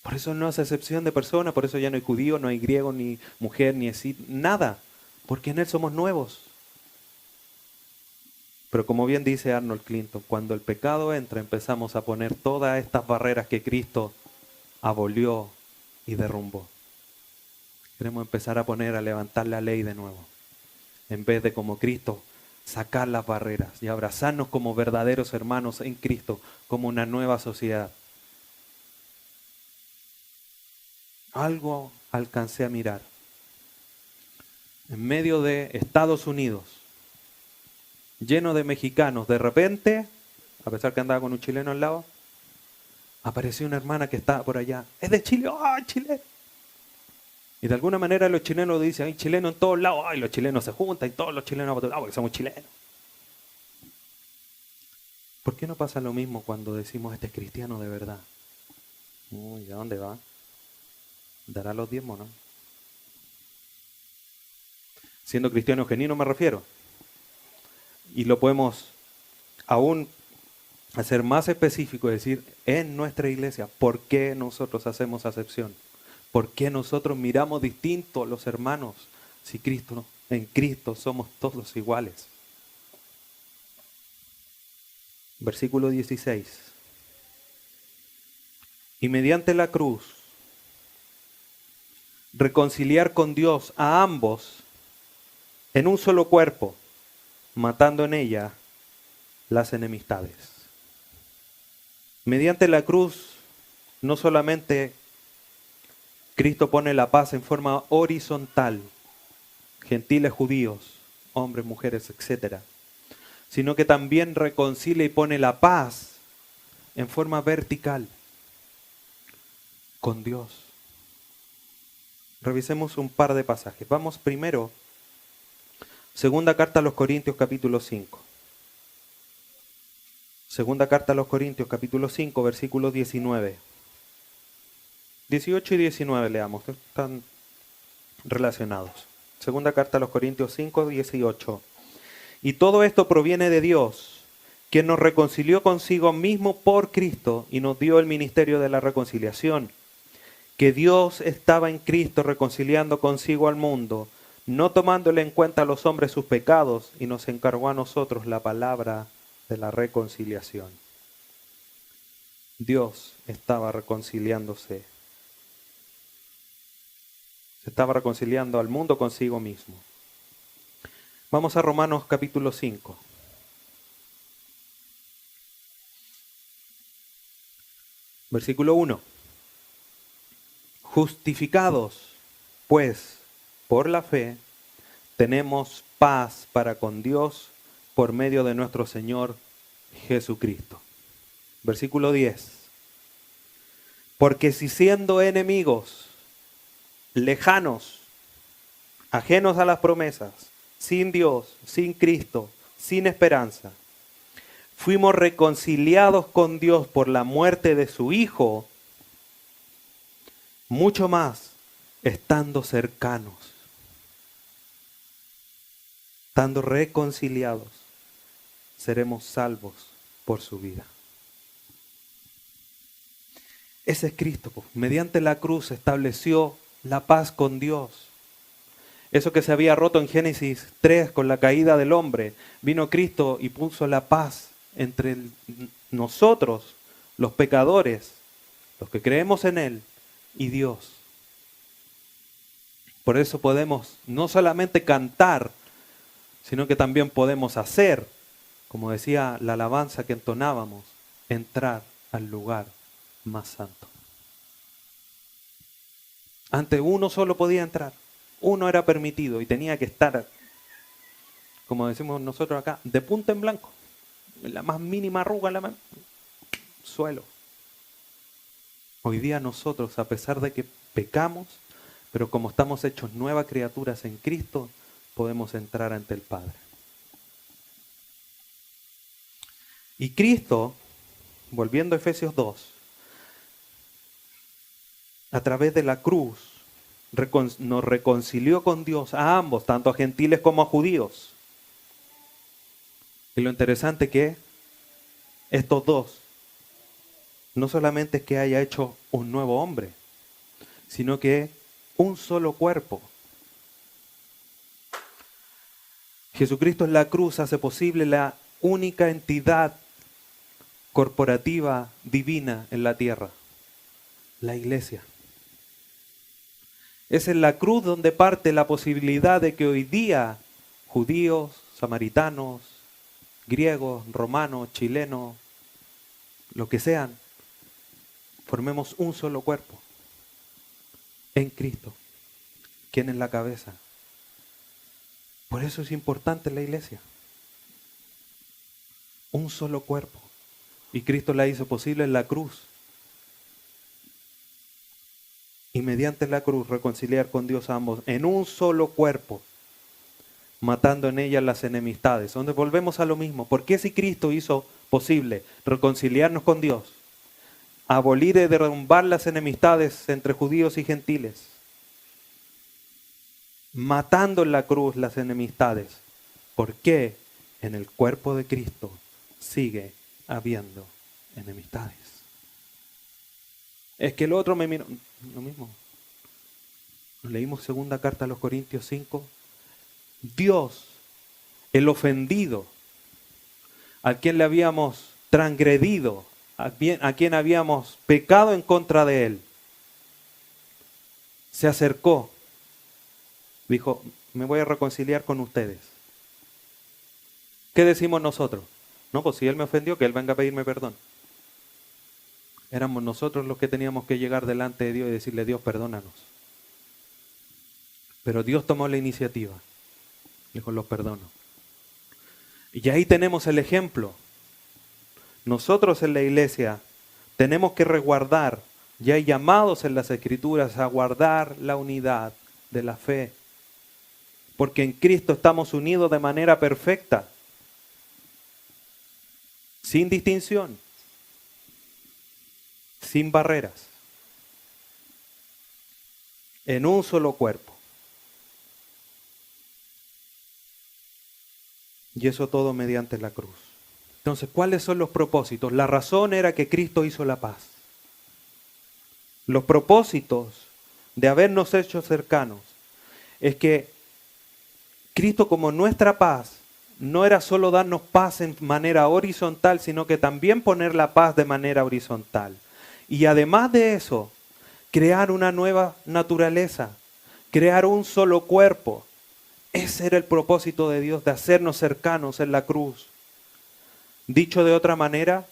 Por eso no hace excepción de persona, por eso ya no hay judío, no hay griego, ni mujer, ni escita, nada, porque en Él somos nuevos. Pero como bien dice Arnold Clinton, cuando el pecado entra empezamos a poner todas estas barreras que Cristo abolió y derrumbó. Queremos empezar a levantar la ley de nuevo, en vez de como Cristo sacar las barreras y abrazarnos como verdaderos hermanos en Cristo, como una nueva sociedad. Algo alcancé a mirar. En medio de Estados Unidos, lleno de mexicanos, de repente, a pesar que andaba con un chileno al lado, apareció una hermana que estaba por allá. Es de Chile, ¡ah, Chile! Y de alguna manera los chilenos dicen, hay chilenos en todos lados, ¡ay, los chilenos se juntan! Y todos los chilenos, porque somos chilenos. ¿Por qué no pasa lo mismo cuando decimos este es cristiano de verdad? Uy, ¿a dónde va? ¿Dará los diezmos, no? Siendo cristiano genuino me refiero. Y lo podemos aún hacer más específico, decir, en nuestra iglesia, ¿por qué nosotros hacemos acepción? ¿Por qué nosotros miramos distinto a los hermanos si en Cristo somos todos iguales? Versículo 16. Y mediante la cruz, reconciliar con Dios a ambos en un solo cuerpo, matando en ella las enemistades. Mediante la cruz, no solamente Cristo pone la paz en forma horizontal, gentiles, judíos, hombres, mujeres, etc., sino que también reconcilia y pone la paz en forma vertical con Dios. Revisemos un par de pasajes. Vamos primero, segunda carta a los Corintios capítulo 5. Segunda carta a los Corintios capítulo 5, versículo 19. 18 y 19 leamos, están relacionados. Segunda carta a los Corintios 5, 18. Y todo esto proviene de Dios, quien nos reconcilió consigo mismo por Cristo y nos dio el ministerio de la reconciliación. Que Dios estaba en Cristo reconciliando consigo al mundo, no tomándole en cuenta a los hombres sus pecados, y nos encargó a nosotros la palabra de la reconciliación. Dios estaba reconciliándose. Se estaba reconciliando al mundo consigo mismo. Vamos a Romanos capítulo 5. Versículo 1. Justificados, pues, por la fe, tenemos paz para con Dios por medio de nuestro Señor Jesucristo. Versículo 10. Porque si siendo enemigos, lejanos, ajenos a las promesas, sin Dios, sin Cristo, sin esperanza, fuimos reconciliados con Dios por la muerte de su Hijo, mucho más estando cercanos, estando reconciliados, seremos salvos por su vida. Ese es Cristo, pues. Mediante la cruz estableció la paz con Dios. Eso que se había roto en Génesis 3 con la caída del hombre, vino Cristo y puso la paz entre nosotros, los pecadores, los que creemos en Él, y Dios. Por eso podemos no solamente cantar, sino que también podemos hacer, como decía la alabanza que entonábamos, entrar al lugar más santo. Antes uno solo podía entrar, uno era permitido y tenía que estar, como decimos nosotros acá, de punta en blanco, en la más mínima arruga, en la suelo. Hoy día nosotros, a pesar de que pecamos, pero como estamos hechos nuevas criaturas en Cristo, podemos entrar ante el Padre. Y Cristo, volviendo a Efesios 2, a través de la cruz, nos reconcilió con Dios a ambos, tanto a gentiles como a judíos. Y lo interesante que estos dos, no solamente es que haya hecho un nuevo hombre, sino que un solo cuerpo. Jesucristo en la cruz hace posible la única entidad corporativa divina en la tierra, la iglesia. Es en la cruz donde parte la posibilidad de que hoy día judíos, samaritanos, griegos, romanos, chilenos, lo que sean, formemos un solo cuerpo en Cristo, quien es la cabeza. Por eso es importante la iglesia. Un solo cuerpo. Y Cristo la hizo posible en la cruz. Y mediante la cruz reconciliar con Dios a ambos en un solo cuerpo, matando en ella las enemistades. Donde volvemos a lo mismo. ¿Por qué si Cristo hizo posible reconciliarnos con Dios, abolir y derrumbar las enemistades entre judíos y gentiles, matando en la cruz las enemistades? ¿Por qué en el cuerpo de Cristo sigue habiendo enemistades? Es que el otro me miró. Lo mismo. Leímos segunda carta a los Corintios 5. Dios, el ofendido, a quien le habíamos transgredido, a quien habíamos pecado en contra de él, se acercó, dijo, me voy a reconciliar con ustedes. ¿Qué decimos nosotros? No, pues si él me ofendió, que él venga a pedirme perdón. Éramos nosotros los que teníamos que llegar delante de Dios y decirle, Dios, perdónanos. Pero Dios tomó la iniciativa. Dijo, los perdono. Y ahí tenemos el ejemplo. Nosotros en la iglesia tenemos que resguardar, ya hay llamados en las Escrituras a guardar la unidad de la fe. Porque en Cristo estamos unidos de manera perfecta, sin distinción, sin barreras. en un solo cuerpo. Y eso todo mediante la cruz. Entonces, ¿cuáles son los propósitos? La razón era que Cristo hizo la paz. Los propósitos de habernos hecho cercanos es que Cristo, como nuestra paz, no era solo darnos paz en manera horizontal, sino que también poner la paz de manera horizontal. Y además de eso, crear una nueva naturaleza, crear un solo cuerpo. Ese era el propósito de Dios, de hacernos cercanos en la cruz. Dicho de otra manera,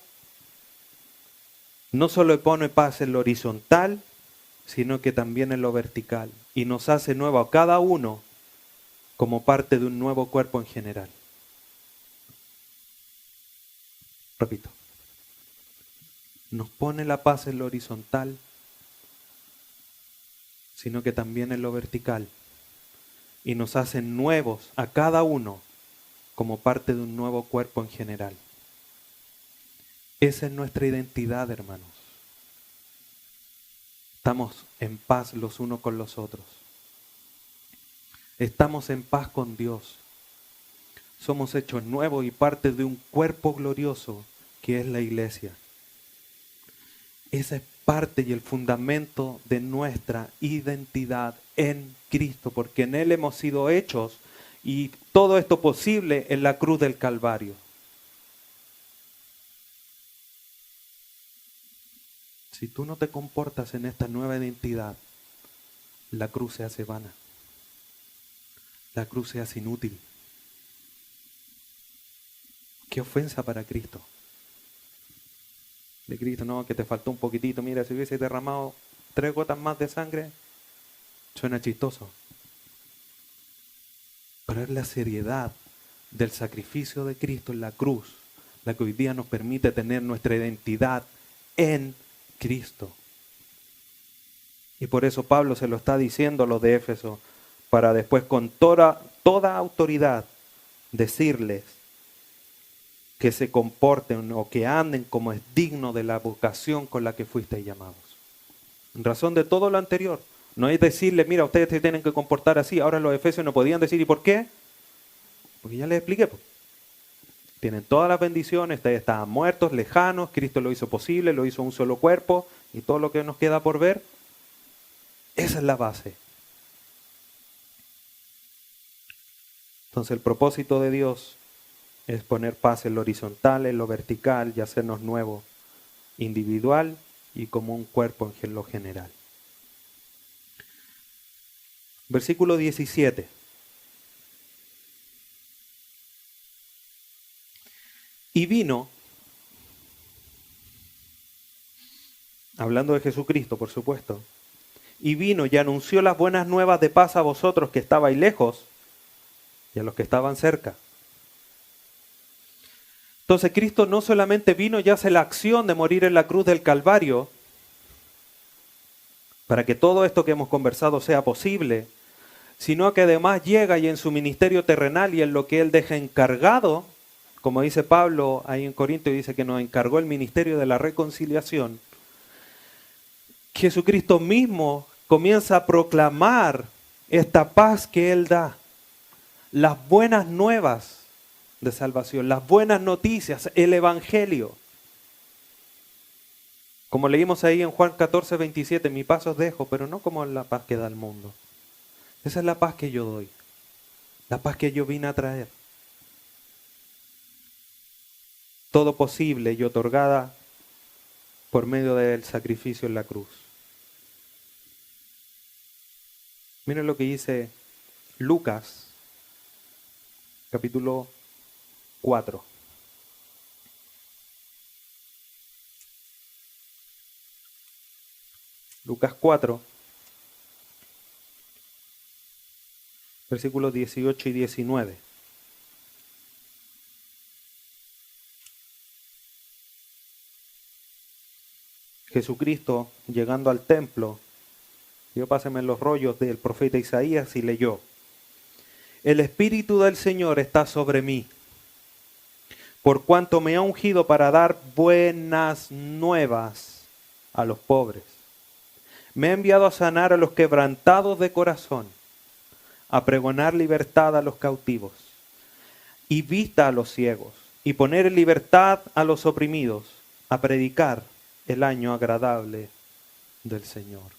no solo pone paz en lo horizontal, sino que también en lo vertical. Y nos hace nuevo a cada uno como parte de un nuevo cuerpo en general. Repito, nos pone la paz en lo horizontal, sino que también en lo vertical. Y nos hace nuevos a cada uno como parte de un nuevo cuerpo en general. Esa es nuestra identidad, hermanos. Estamos en paz los unos con los otros. Estamos en paz con Dios. Somos hechos nuevos y parte de un cuerpo glorioso que es la iglesia. Esa es parte y el fundamento de nuestra identidad en Cristo, porque en Él hemos sido hechos y todo esto posible en la cruz del Calvario. Si tú no te comportas en esta nueva identidad, la cruz se hace vana. La cruz se hace inútil. Qué ofensa para Cristo. De Cristo, no, que te faltó un poquitito. Mira, si hubiese derramado 3 gotas más de sangre, suena chistoso. Pero es la seriedad del sacrificio de Cristo en la cruz la que hoy día nos permite tener nuestra identidad en Cristo. Y por eso Pablo se lo está diciendo a los de Éfeso, para después con toda autoridad decirles que se comporten o que anden como es digno de la vocación con la que fuisteis llamados. En razón de todo lo anterior, no es decirles, mira, ustedes se tienen que comportar así. Ahora los efesios no podían decir, ¿y por qué? Porque ya les expliqué. Tienen todas las bendiciones, ustedes estaban muertos, lejanos, Cristo lo hizo posible, lo hizo un solo cuerpo, y todo lo que nos queda por ver, esa es la base. Entonces el propósito de Dios es poner paz en lo horizontal, en lo vertical y hacernos nuevos, individual y como un cuerpo en lo general. Versículo 17. Y vino, hablando de Jesucristo, por supuesto, y vino y anunció las buenas nuevas de paz a vosotros que estabais lejos y a los que estaban cerca. Entonces Cristo no solamente vino y hace la acción de morir en la cruz del Calvario, para que todo esto que hemos conversado sea posible, sino que además llega y en su ministerio terrenal y en lo que Él deja encargado, como dice Pablo ahí en Corintios, dice que nos encargó el ministerio de la reconciliación, Jesucristo mismo comienza a proclamar esta paz que Él da, las buenas nuevas de salvación, las buenas noticias, el Evangelio. Como leímos ahí en Juan 14, 27, mi paz os dejo, pero no como la paz que da el mundo. Esa es la paz que yo doy, la paz que yo vine a traer. Todo posible y otorgada por medio del sacrificio en la cruz. Miren lo que dice Lucas, capítulo 4. Lucas 4, versículos 18 y 19. Jesucristo, llegando al templo, yo páseme los rollos del profeta Isaías y leyó: el Espíritu del Señor está sobre mí, por cuanto me ha ungido para dar buenas nuevas a los pobres. Me ha enviado a sanar a los quebrantados de corazón, a pregonar libertad a los cautivos y vista a los ciegos, y poner en libertad a los oprimidos, a predicar el año agradable del Señor.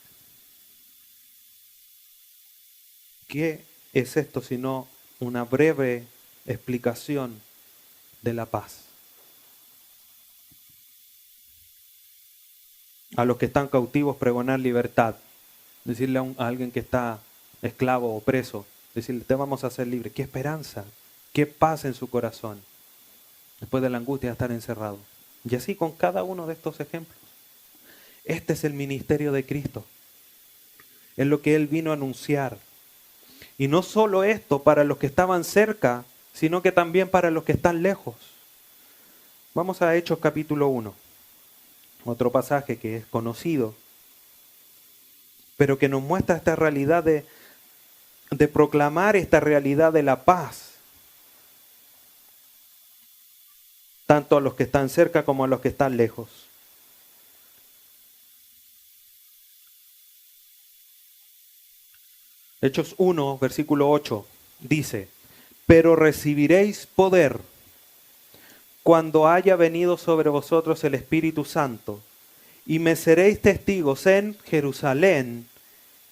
¿Qué es esto sino una breve explicación de la paz? A los que están cautivos, pregonar libertad. Decirle a alguien que está esclavo o preso, decirle, te vamos a hacer libre. ¡Qué esperanza! ¡Qué paz en su corazón! Después de la angustia de estar encerrado. Y así con cada uno de estos ejemplos. Este es el ministerio de Cristo. Es lo que Él vino a anunciar. Y no solo esto para los que estaban cerca, sino que también para los que están lejos. Vamos a Hechos capítulo 1. Otro pasaje que es conocido, pero que nos muestra esta realidad de proclamar esta realidad de la paz, tanto a los que están cerca como a los que están lejos. Hechos 1, versículo 8, dice, pero recibiréis poder cuando haya venido sobre vosotros el Espíritu Santo, y me seréis testigos en Jerusalén,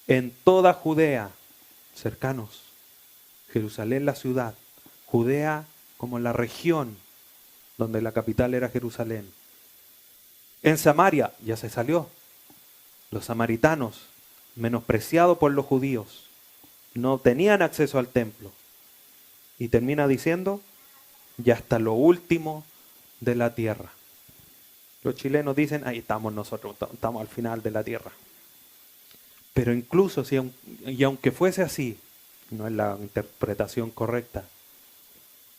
en toda Judea, cercanos, Jerusalén la ciudad, Judea como la región donde la capital era Jerusalén. En Samaria ya se salió, los samaritanos, menospreciados por los judíos, no tenían acceso al templo. Y termina diciendo, y hasta lo último de la tierra. Los chilenos dicen, ahí estamos nosotros, estamos al final de la tierra. Pero incluso, y aunque fuese así, no es la interpretación correcta,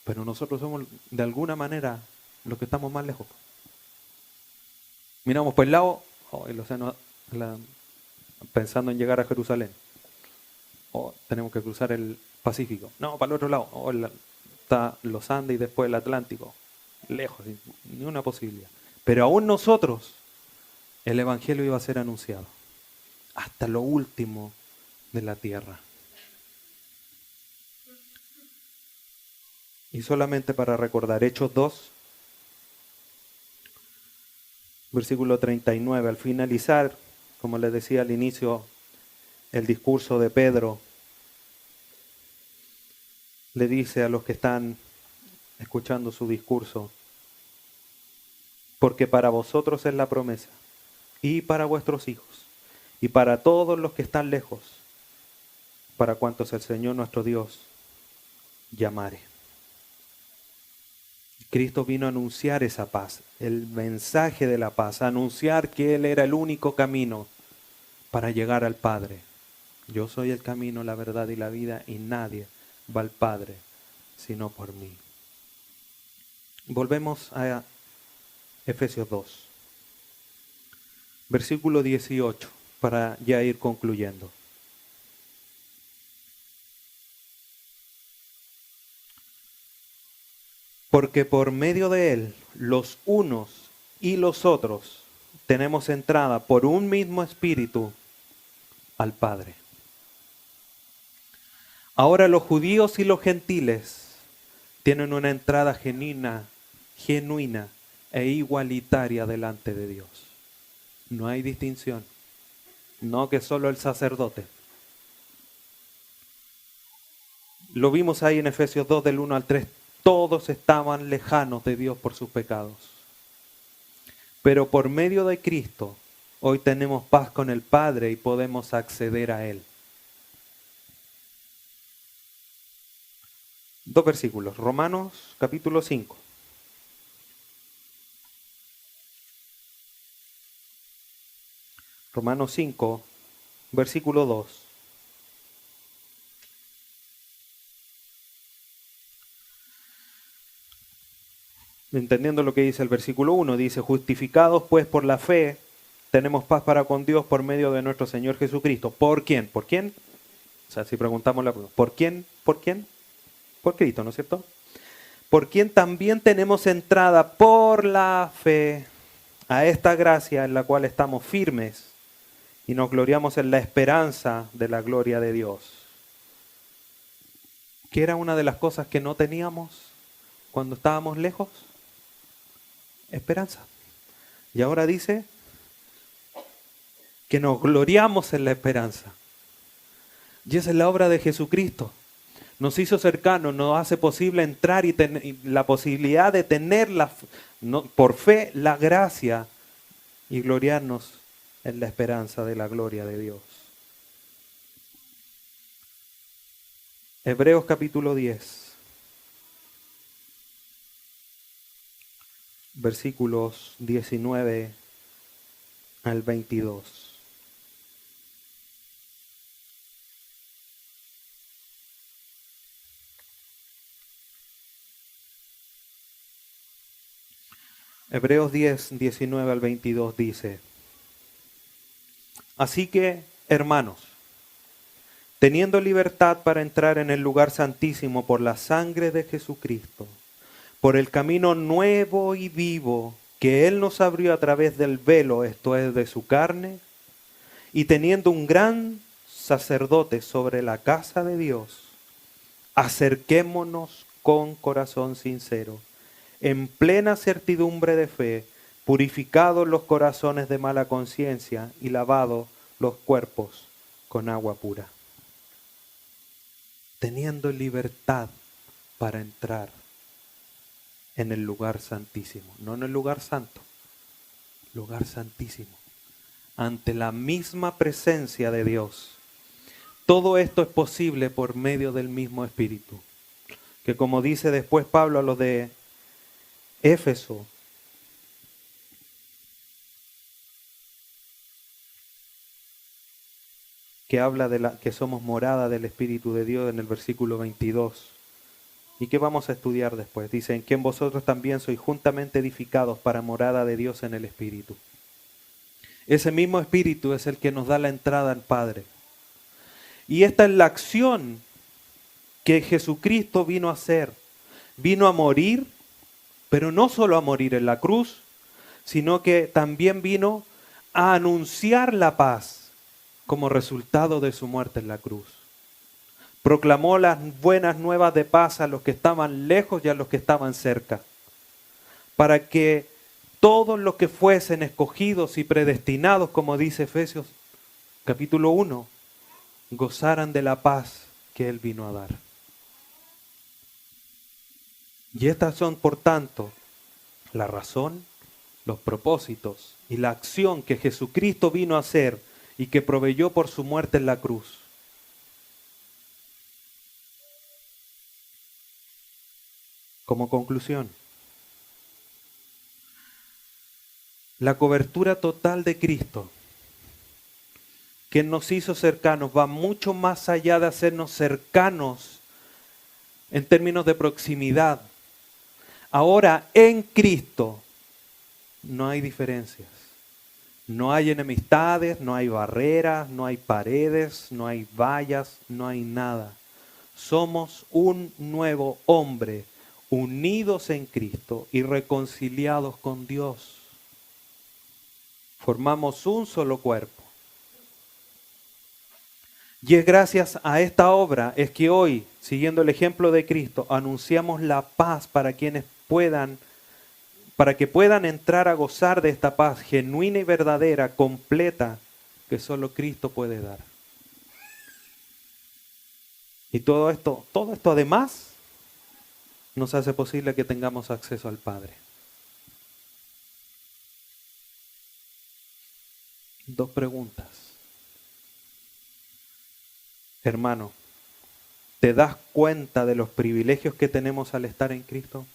pero nosotros somos de alguna manera los que estamos más lejos. Miramos por el lado, el océano, pensando en llegar a Jerusalén. O tenemos que cruzar el Pacífico. No, para el otro lado. Está los Andes y después el Atlántico. Lejos, ni una posibilidad. Pero aún nosotros, el Evangelio iba a ser anunciado. Hasta lo último de la tierra. Y solamente para recordar, Hechos 2, versículo 39, al finalizar, como les decía al inicio, el discurso de Pedro, le dice a los que están escuchando su discurso, porque para vosotros es la promesa, y para vuestros hijos, y para todos los que están lejos, para cuantos el Señor nuestro Dios llamare. Cristo vino a anunciar esa paz, el mensaje de la paz, a anunciar que Él era el único camino para llegar al Padre. Yo soy el camino, la verdad y la vida, y nadie va al Padre sino por mí. Volvemos a Efesios 2, versículo 18, para ya ir concluyendo. Porque por medio de Él, los unos y los otros, tenemos entrada por un mismo Espíritu al Padre. Ahora los judíos y los gentiles tienen una entrada genuina e igualitaria delante de Dios. No hay distinción. No que solo el sacerdote. Lo vimos ahí en Efesios 2 del 1 al 3. Todos estaban lejanos de Dios por sus pecados. Pero por medio de Cristo, hoy tenemos paz con el Padre y podemos acceder a Él. 2 versículos. Romanos capítulo 5. Romanos 5, versículo 2. Entendiendo lo que dice el versículo 1, dice, justificados pues por la fe, tenemos paz para con Dios por medio de nuestro Señor Jesucristo. ¿Por quién? ¿Por quién? O sea, si preguntamos la pregunta, ¿por quién? ¿Por quién? Por Cristo, ¿no es cierto? Por quien también tenemos entrada por la fe a esta gracia en la cual estamos firmes y nos gloriamos en la esperanza de la gloria de Dios. ¿Qué era una de las cosas que no teníamos cuando estábamos lejos? Esperanza. Y ahora dice que nos gloriamos en la esperanza. Y esa es la obra de Jesucristo. Nos hizo cercanos, nos hace posible entrar y tener la posibilidad de tener por fe la gracia y gloriarnos en la esperanza de la gloria de Dios. Hebreos capítulo 10, versículos 19 al 22. Hebreos 10, 19 al 22 dice: Así que, hermanos, teniendo libertad para entrar en el lugar santísimo por la sangre de Jesucristo, por el camino nuevo y vivo que Él nos abrió a través del velo, esto es, de su carne, y teniendo un gran sacerdote sobre la casa de Dios, acerquémonos con corazón sincero, en plena certidumbre de fe, purificados los corazones de mala conciencia y lavados los cuerpos con agua pura. Teniendo libertad para entrar en el lugar santísimo, no en el lugar santo, lugar santísimo, ante la misma presencia de Dios. Todo esto es posible por medio del mismo Espíritu, que como dice después Pablo a los de Éfeso, que habla de que somos morada del Espíritu de Dios en el versículo 22, y que vamos a estudiar después. Dice, en quien vosotros también sois juntamente edificados para morada de Dios en el Espíritu. Ese mismo Espíritu es el que nos da la entrada al Padre. Y esta es la acción que Jesucristo vino a hacer. Vino a morir, pero no solo a morir en la cruz, sino que también vino a anunciar la paz como resultado de su muerte en la cruz. Proclamó las buenas nuevas de paz a los que estaban lejos y a los que estaban cerca, para que todos los que fuesen escogidos y predestinados, como dice Efesios capítulo 1, gozaran de la paz que Él vino a dar. Y estas son, por tanto, la razón, los propósitos y la acción que Jesucristo vino a hacer y que proveyó por su muerte en la cruz. Como conclusión, la cobertura total de Cristo, que nos hizo cercanos, va mucho más allá de hacernos cercanos en términos de proximidad. Ahora en Cristo no hay diferencias, no hay enemistades, no hay barreras, no hay paredes, no hay vallas, no hay nada. Somos un nuevo hombre, unidos en Cristo y reconciliados con Dios. Formamos un solo cuerpo. Y es gracias a esta obra es que hoy, siguiendo el ejemplo de Cristo, anunciamos la paz para que puedan entrar a gozar de esta paz genuina y verdadera, completa, que solo Cristo puede dar. Y todo esto además nos hace posible que tengamos acceso al Padre. 2 preguntas. Hermano, ¿te das cuenta de los privilegios que tenemos al estar en Cristo?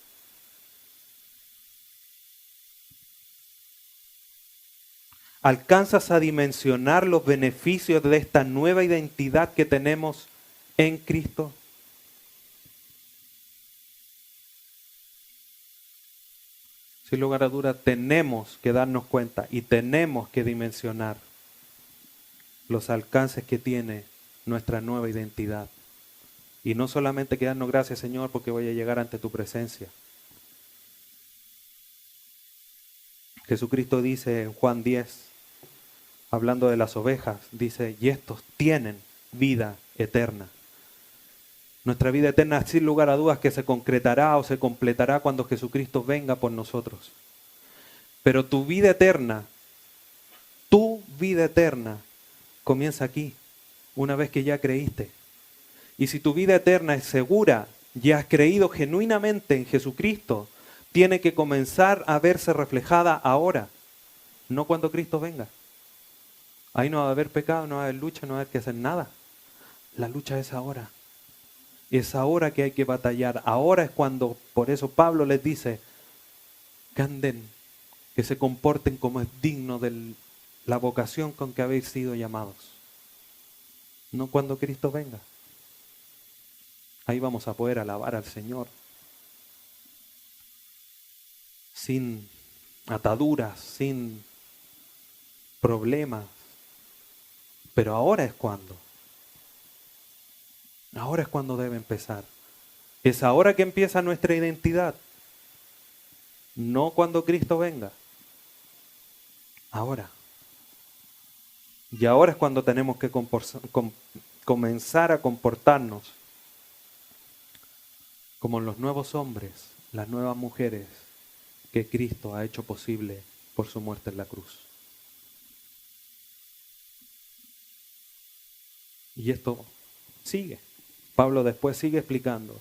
¿Alcanzas a dimensionar los beneficios de esta nueva identidad que tenemos en Cristo? Sin lugar a duda, tenemos que darnos cuenta y tenemos que dimensionar los alcances que tiene nuestra nueva identidad. Y no solamente que darnos gracias, Señor, porque voy a llegar ante tu presencia. Jesucristo dice en Juan 10, hablando de las ovejas, dice, y estos tienen vida eterna. Nuestra vida eterna, sin lugar a dudas, que se concretará o se completará cuando Jesucristo venga por nosotros. Pero tu vida eterna comienza aquí, una vez que ya creíste. Y si tu vida eterna es segura y has creído genuinamente en Jesucristo, tiene que comenzar a verse reflejada ahora, no cuando Cristo venga. Ahí no va a haber pecado, no va a haber lucha, no va a haber que hacer nada. La lucha es ahora. Es ahora que hay que batallar. Ahora es cuando, por eso Pablo les dice, que anden, que se comporten como es digno de la vocación con que habéis sido llamados. No cuando Cristo venga. Ahí vamos a poder alabar al Señor. Sin ataduras, sin problemas. Pero ahora es cuando. Ahora es cuando debe empezar. Es ahora que empieza nuestra identidad. No cuando Cristo venga. Ahora. Y ahora es cuando tenemos que comenzar a comportarnos como los nuevos hombres, las nuevas mujeres que Cristo ha hecho posible por su muerte en la cruz. Y esto sigue. Pablo después sigue explicando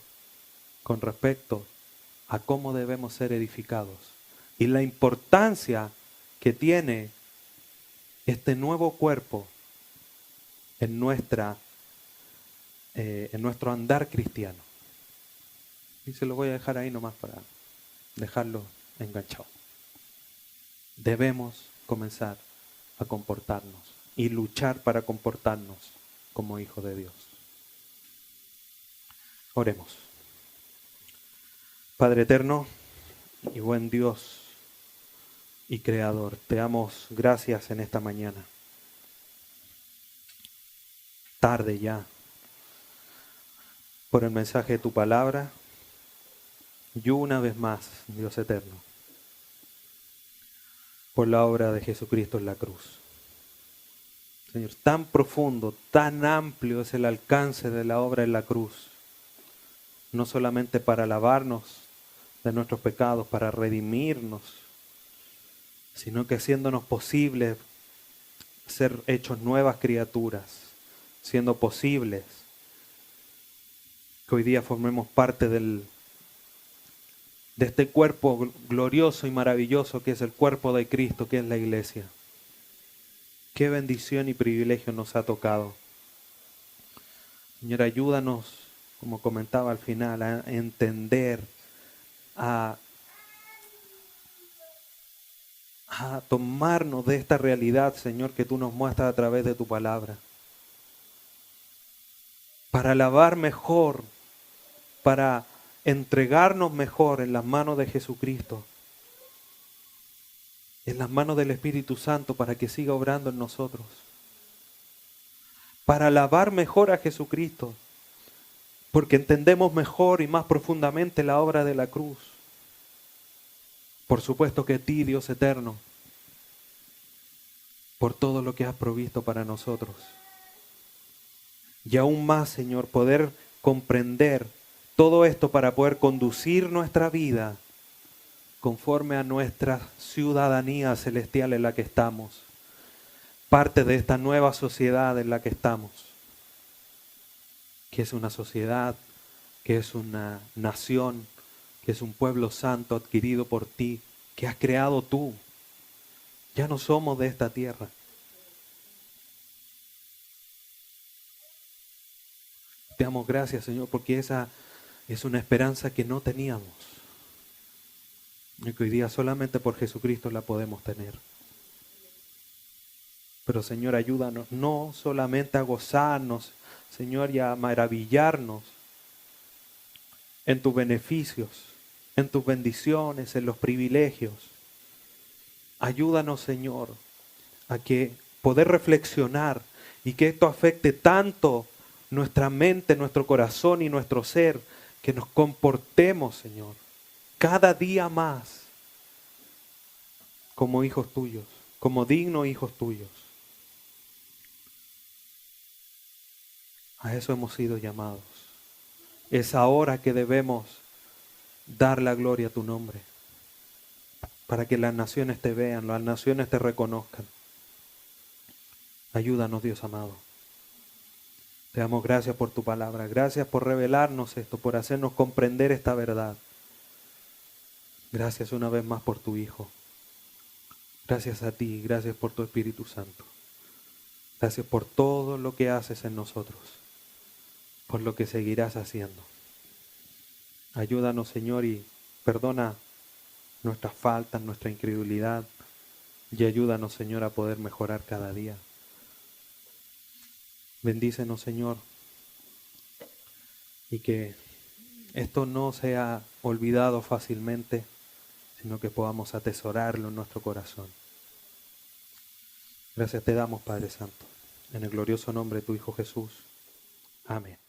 con respecto a cómo debemos ser edificados y la importancia que tiene este nuevo cuerpo en nuestro andar cristiano. Y se lo voy a dejar ahí nomás para dejarlo enganchado. Debemos comenzar a comportarnos y luchar para comportarnos como hijos de Dios. Oremos. Padre eterno y buen Dios y Creador, te damos gracias en esta mañana. Tarde ya, por el mensaje de tu palabra y una vez más, Dios eterno, por la obra de Jesucristo en la cruz. Señor, tan profundo, tan amplio es el alcance de la obra en la cruz, no solamente para lavarnos de nuestros pecados, para redimirnos, sino que haciéndonos posible ser hechos nuevas criaturas, siendo posibles que hoy día formemos parte de este cuerpo glorioso y maravilloso que es el cuerpo de Cristo, que es la iglesia. Qué bendición y privilegio nos ha tocado. Señor, ayúdanos, como comentaba al final, a entender, a tomarnos de esta realidad, Señor, que tú nos muestras a través de tu palabra. Para alabar mejor, para entregarnos mejor en las manos de Jesucristo, en las manos del Espíritu Santo, para que siga obrando en nosotros. Para alabar mejor a Jesucristo, porque entendemos mejor y más profundamente la obra de la cruz. Por supuesto que a ti, Dios eterno, por todo lo que has provisto para nosotros. Y aún más, Señor, poder comprender todo esto para poder conducir nuestra vida conforme a nuestra ciudadanía celestial en la que estamos. Parte de esta nueva sociedad en la que estamos. Que es una sociedad, que es una nación, que es un pueblo santo adquirido por ti, que has creado tú. Ya no somos de esta tierra. Te damos gracias, Señor, porque esa es una esperanza que no teníamos. Y que hoy día solamente por Jesucristo la podemos tener. Pero, Señor, ayúdanos no solamente a gozarnos, Señor, y a maravillarnos en tus beneficios, en tus bendiciones, en los privilegios. Ayúdanos, Señor, a que poder reflexionar y que esto afecte tanto nuestra mente, nuestro corazón y nuestro ser, que nos comportemos, Señor, cada día más como hijos tuyos, como dignos hijos tuyos. A eso hemos sido llamados. Es ahora que debemos dar la gloria a tu nombre, para que las naciones te vean, las naciones te reconozcan. Ayúdanos, Dios amado. Te damos gracias por tu palabra, gracias por revelarnos esto, por hacernos comprender esta verdad. Gracias una vez más por tu Hijo. Gracias a ti, gracias por tu Espíritu Santo. Gracias por todo lo que haces en nosotros, por lo que seguirás haciendo. Ayúdanos, Señor, y perdona nuestras faltas, nuestra incredulidad, y ayúdanos, Señor, a poder mejorar cada día. Bendícenos, Señor, y que esto no sea olvidado fácilmente, sino que podamos atesorarlo en nuestro corazón. Gracias te damos, Padre Santo, en el glorioso nombre de tu Hijo Jesús. Amén.